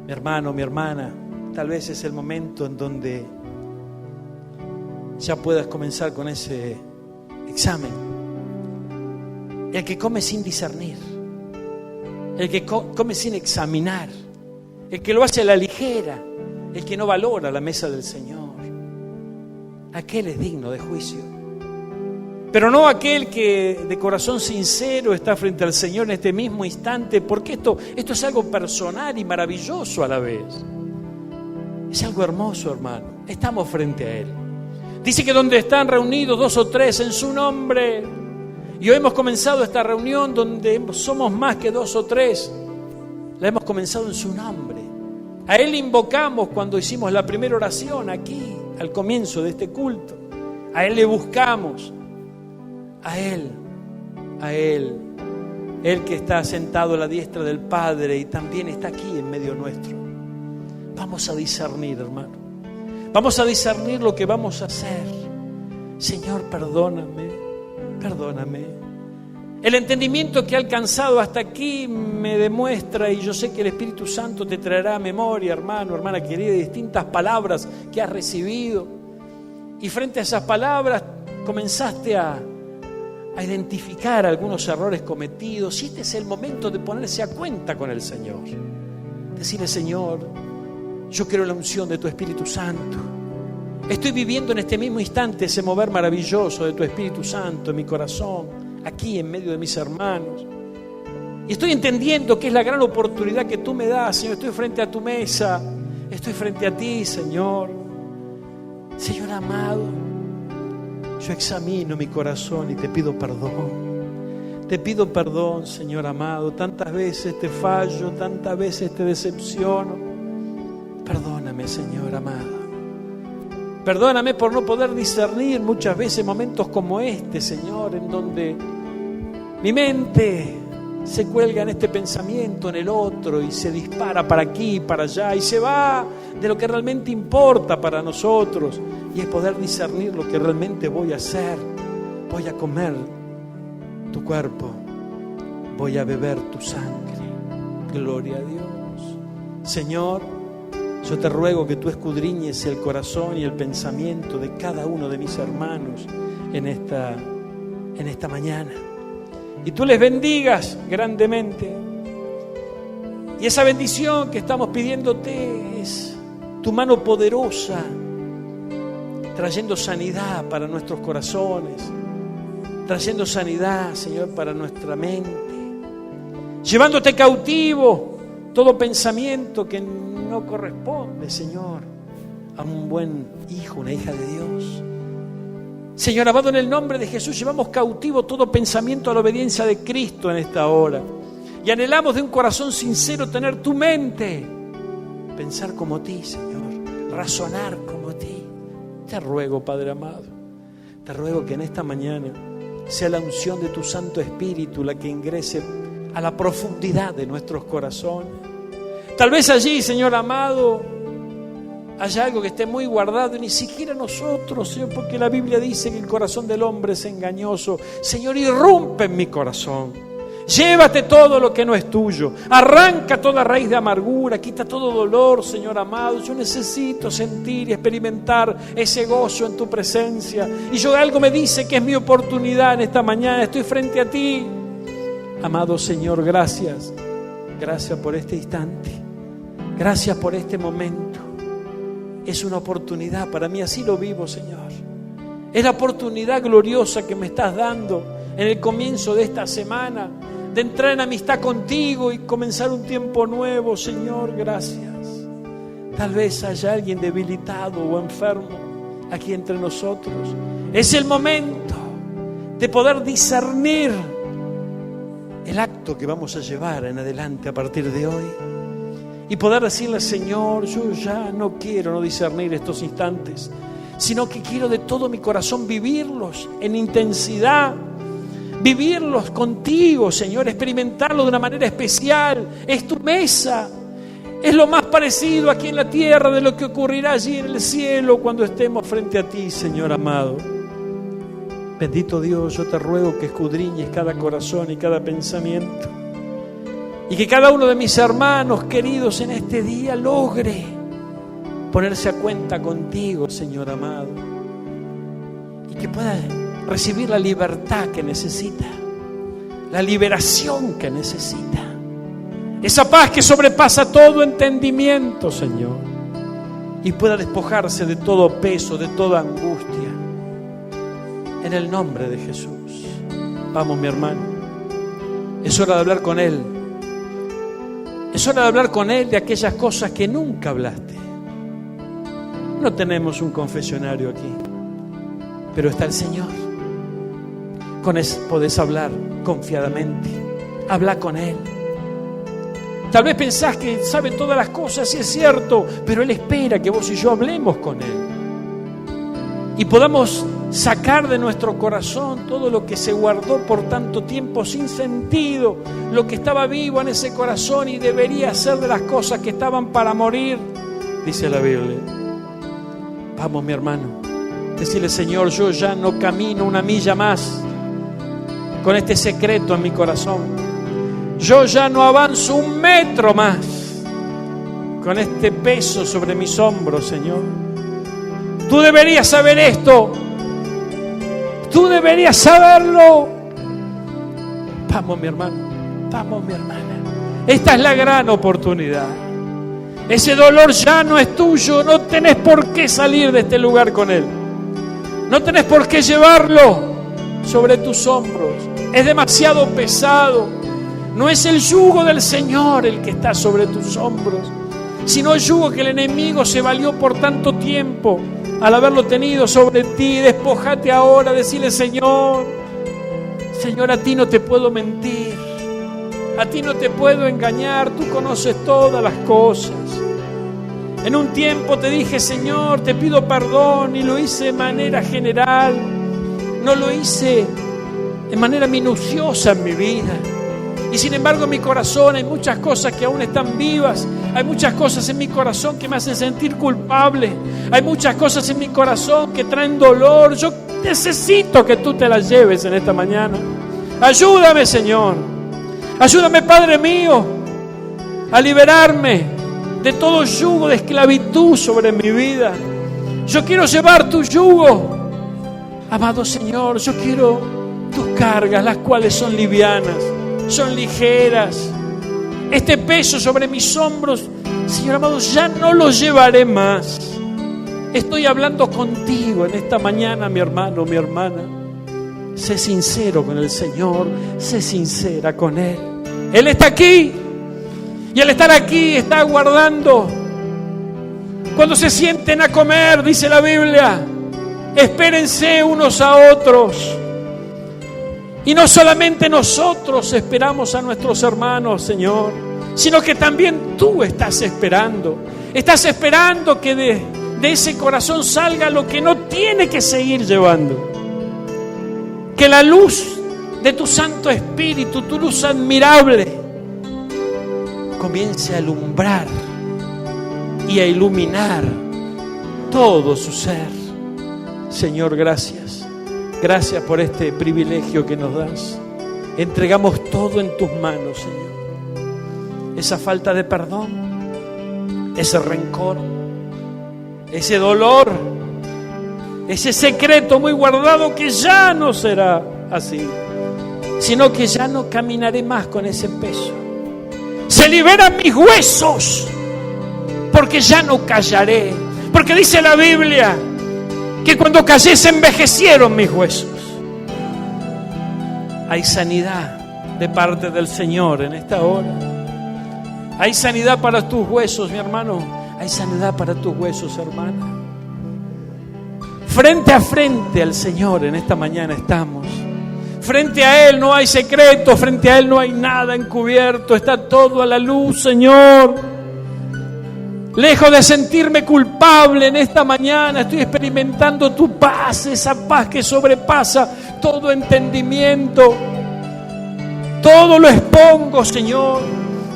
Mi hermano, mi hermana, tal vez es el momento en donde ya puedas comenzar con ese examen. El que come sin discernir, el que come sin examinar, el que lo hace a la ligera, el que no valora la mesa del Señor, aquel es digno de juicio. Pero no aquel que de corazón sincero está frente al Señor en este mismo instante, porque esto es algo personal y maravilloso a la vez. Es algo hermoso, hermano. Estamos frente a Él. Dice que donde están reunidos 2 o 3 en su nombre, y hoy hemos comenzado esta reunión donde somos más que 2 o 3, la hemos comenzado en su nombre. A Él invocamos cuando hicimos la primera oración aquí, al comienzo de este culto. A Él le buscamos. A Él, Él que está sentado a la diestra del Padre y también está aquí en medio nuestro. Vamos a discernir, hermano. Vamos a discernir lo que vamos a hacer. Señor, perdóname. El entendimiento que he alcanzado hasta aquí me demuestra, y yo sé que el Espíritu Santo te traerá a memoria, hermano, hermana querida, distintas palabras que has recibido. Y frente a esas palabras comenzaste a identificar algunos errores cometidos, y este es el momento de ponerse a cuenta con el Señor. Decirle: Señor, yo quiero la unción de tu Espíritu Santo. Estoy viviendo en este mismo instante ese mover maravilloso de tu Espíritu Santo en mi corazón, aquí en medio de mis hermanos. Y estoy entendiendo que es la gran oportunidad que tú me das, Señor. Estoy frente a tu mesa, estoy frente a ti, Señor. Señor amado, yo examino mi corazón y te pido perdón. Te pido perdón, Señor amado. Tantas veces te fallo, tantas veces te decepciono. Perdóname, Señor amado. Perdóname por no poder discernir muchas veces momentos como este, Señor, en donde mi mente se cuelga en este pensamiento, en el otro, y se dispara para aquí y para allá, y se va de lo que realmente importa para nosotros, y es poder discernir lo que realmente voy a hacer. Voy a comer tu cuerpo, voy a beber tu sangre. Gloria a Dios. Señor, Yo te ruego que tú escudriñes el corazón y el pensamiento de cada uno de mis hermanos en esta mañana. Y tú les bendigas grandemente. Y esa bendición que estamos pidiéndote es tu mano poderosa, trayendo sanidad para nuestros corazones, trayendo sanidad, Señor, para nuestra mente, llevándote cautivo todo pensamiento que no corresponde, Señor, a un buen hijo, una hija de Dios. Señor, amado, en el nombre de Jesús, llevamos cautivo todo pensamiento a la obediencia de Cristo en esta hora. Y anhelamos de un corazón sincero tener tu mente, pensar como ti, Señor, razonar como ti. Te ruego, Padre amado, te ruego que en esta mañana sea la unción de tu Santo Espíritu la que ingrese a la profundidad de nuestros corazones. Tal vez allí, Señor amado, haya algo que esté muy guardado y ni siquiera nosotros, Señor, porque la Biblia dice que el corazón del hombre es engañoso. Señor, irrumpe en mi corazón. Llévate todo lo que no es tuyo. Arranca toda raíz de amargura. Quita todo dolor, Señor amado. Yo necesito sentir y experimentar ese gozo en tu presencia. Y algo me dice que es mi oportunidad en esta mañana. Estoy frente a ti. Amado Señor, gracias. Gracias por este instante. Gracias por este momento. Es una oportunidad para mí. Así lo vivo, Señor. Es la oportunidad gloriosa que me estás dando en el comienzo de esta semana, de entrar en amistad contigo y comenzar un tiempo nuevo. Señor, gracias. Tal vez haya alguien debilitado o enfermo aquí entre nosotros. Es el momento de poder discernir el acto que vamos a llevar en adelante a partir de hoy y poder decirle: Señor, yo ya no quiero no discernir estos instantes, sino que quiero de todo mi corazón vivirlos en intensidad, vivirlos contigo, Señor, experimentarlo de una manera especial. Es tu mesa, es lo más parecido aquí en la tierra de lo que ocurrirá allí en el cielo cuando estemos frente a ti, Señor amado. Bendito Dios, yo te ruego que escudriñes cada corazón y cada pensamiento, y que cada uno de mis hermanos queridos en este día logre ponerse a cuenta contigo, Señor amado, y que pueda recibir la libertad que necesita, la liberación que necesita, esa paz que sobrepasa todo entendimiento, Señor, y pueda despojarse de todo peso, de toda angustia, en el nombre de Jesús. Vamos, mi hermano, es hora de hablar con Él. Es hora de hablar con Él de aquellas cosas que nunca hablaste. No tenemos un confesionario aquí, pero está el Señor. Con Él podés hablar confiadamente. Habla con Él. Tal vez pensás que sabe todas las cosas, y es cierto, pero Él espera que vos y yo hablemos con Él y podamos sacar de nuestro corazón todo lo que se guardó por tanto tiempo sin sentido, lo que estaba vivo en ese corazón y debería ser de las cosas que estaban para morir, dice la Biblia. Vamos, mi hermano, decirle: Señor, yo ya no camino una milla más con este secreto en mi corazón. Yo ya no avanzo un metro más con este peso sobre mis hombros, Señor. Tú deberías saber esto. Tú deberías saberlo. Vamos, mi hermano. Vamos, mi hermana. Esta es la gran oportunidad. Ese dolor ya no es tuyo. No tenés por qué salir de este lugar con él. No tenés por qué llevarlo sobre tus hombros. Es demasiado pesado. No es el yugo del Señor el que está sobre tus hombros, sino el yugo que el enemigo se valió por tanto tiempo al haberlo tenido sobre ti. Despójate ahora, decirle: Señor, Señor, a ti no te puedo mentir, a ti no te puedo engañar, tú conoces todas las cosas. En un tiempo te dije: Señor, te pido perdón, y lo hice de manera general, no lo hice de manera minuciosa en mi vida. Y sin embargo en mi corazón hay muchas cosas que aún están vivas. Hay muchas cosas en mi corazón que me hacen sentir culpable. Hay muchas cosas en mi corazón que traen dolor. Yo necesito que tú te las lleves en esta mañana. Ayúdame, Señor. Ayúdame, Padre mío, a liberarme de todo yugo de esclavitud sobre mi vida. Yo quiero llevar tu yugo. Amado Señor, yo quiero tus cargas, las cuales son livianas, son ligeras. Este peso sobre mis hombros, Señor amado, ya no lo llevaré más. Estoy hablando contigo en esta mañana, mi hermano, mi hermana. Sé sincero con el Señor, sé sincera con Él. Él está aquí, y al estar aquí está aguardando. Cuando se sienten a comer, dice la Biblia, espérense unos a otros. Y no solamente nosotros esperamos a nuestros hermanos, Señor, sino que también tú estás esperando. Estás esperando que de ese corazón salga lo que no tiene que seguir llevando. Que la luz de tu Santo Espíritu, tu luz admirable, comience a alumbrar y a iluminar todo su ser. Señor, gracias. Gracias por este privilegio que nos das. Entregamos todo en tus manos, Señor. Esa falta de perdón, ese rencor, ese dolor, ese secreto muy guardado que ya no será así, sino que ya no caminaré más con ese peso. Se liberan mis huesos, porque ya no callaré. Porque dice la Biblia que cuando callé se envejecieron mis huesos. Hay sanidad de parte del Señor en esta hora. Hay sanidad para tus huesos, mi hermano. Hay sanidad para tus huesos, hermana. Frente a frente al Señor en esta mañana estamos. Frente a Él no hay secreto, frente a Él no hay nada encubierto. Está todo a la luz, Señor. Lejos de sentirme culpable en esta mañana, estoy experimentando tu paz, esa paz que sobrepasa todo entendimiento. Todo lo expongo, Señor.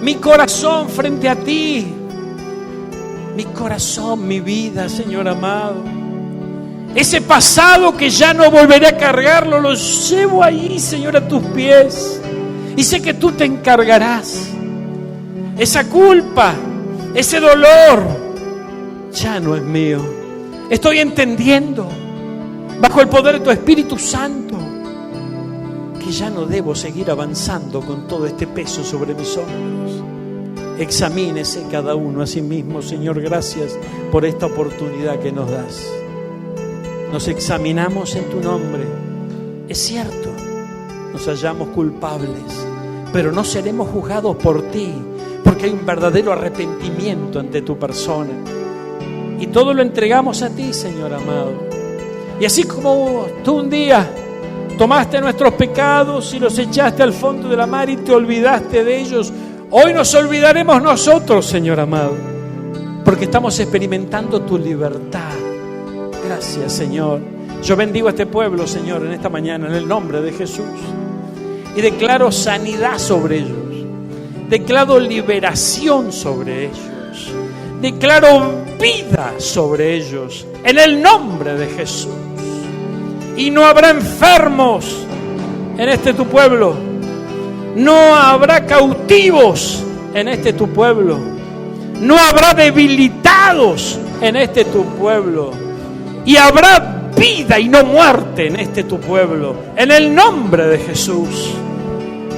Mi corazón frente a ti. Mi corazón, mi vida, Señor amado. Ese pasado que ya no volveré a cargarlo, lo llevo ahí, Señor, a tus pies. Y sé que tú te encargarás. Esa culpa, ese dolor, ya no es mío. Estoy entendiendo, bajo el poder de tu Espíritu Santo, que ya no debo seguir avanzando con todo este peso sobre mis hombros. Examínese cada uno a sí mismo, Señor. Gracias por esta oportunidad que nos das. Nos examinamos en tu nombre. Es cierto, nos hallamos culpables, pero no seremos juzgados por ti, porque hay un verdadero arrepentimiento ante tu persona. Y todo lo entregamos a ti, Señor amado. Y así como tú un día tomaste nuestros pecados y los echaste al fondo de la mar y te olvidaste de ellos, hoy nos olvidaremos nosotros, Señor amado, porque estamos experimentando tu libertad. Gracias, Señor. Yo bendigo a este pueblo, Señor, en esta mañana, en el nombre de Jesús. Y declaro sanidad sobre ellos. Declaro liberación sobre ellos. Declaro vida sobre ellos, en el nombre de Jesús. Y no habrá enfermos en este tu pueblo. No habrá cautivos en este tu pueblo. No habrá debilitados en este tu pueblo. Y habrá vida y no muerte en este tu pueblo, en el nombre de Jesús.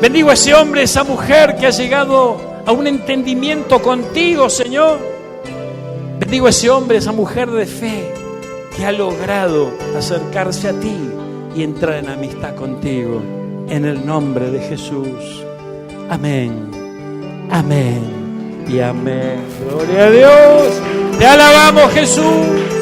Bendigo a ese hombre, esa mujer que ha llegado a un entendimiento contigo, Señor. Bendigo a ese hombre, esa mujer de fe que ha logrado acercarse a ti y entrar en amistad contigo, en el nombre de Jesús. Amén, amén y amén. Gloria a Dios. Te alabamos, Jesús.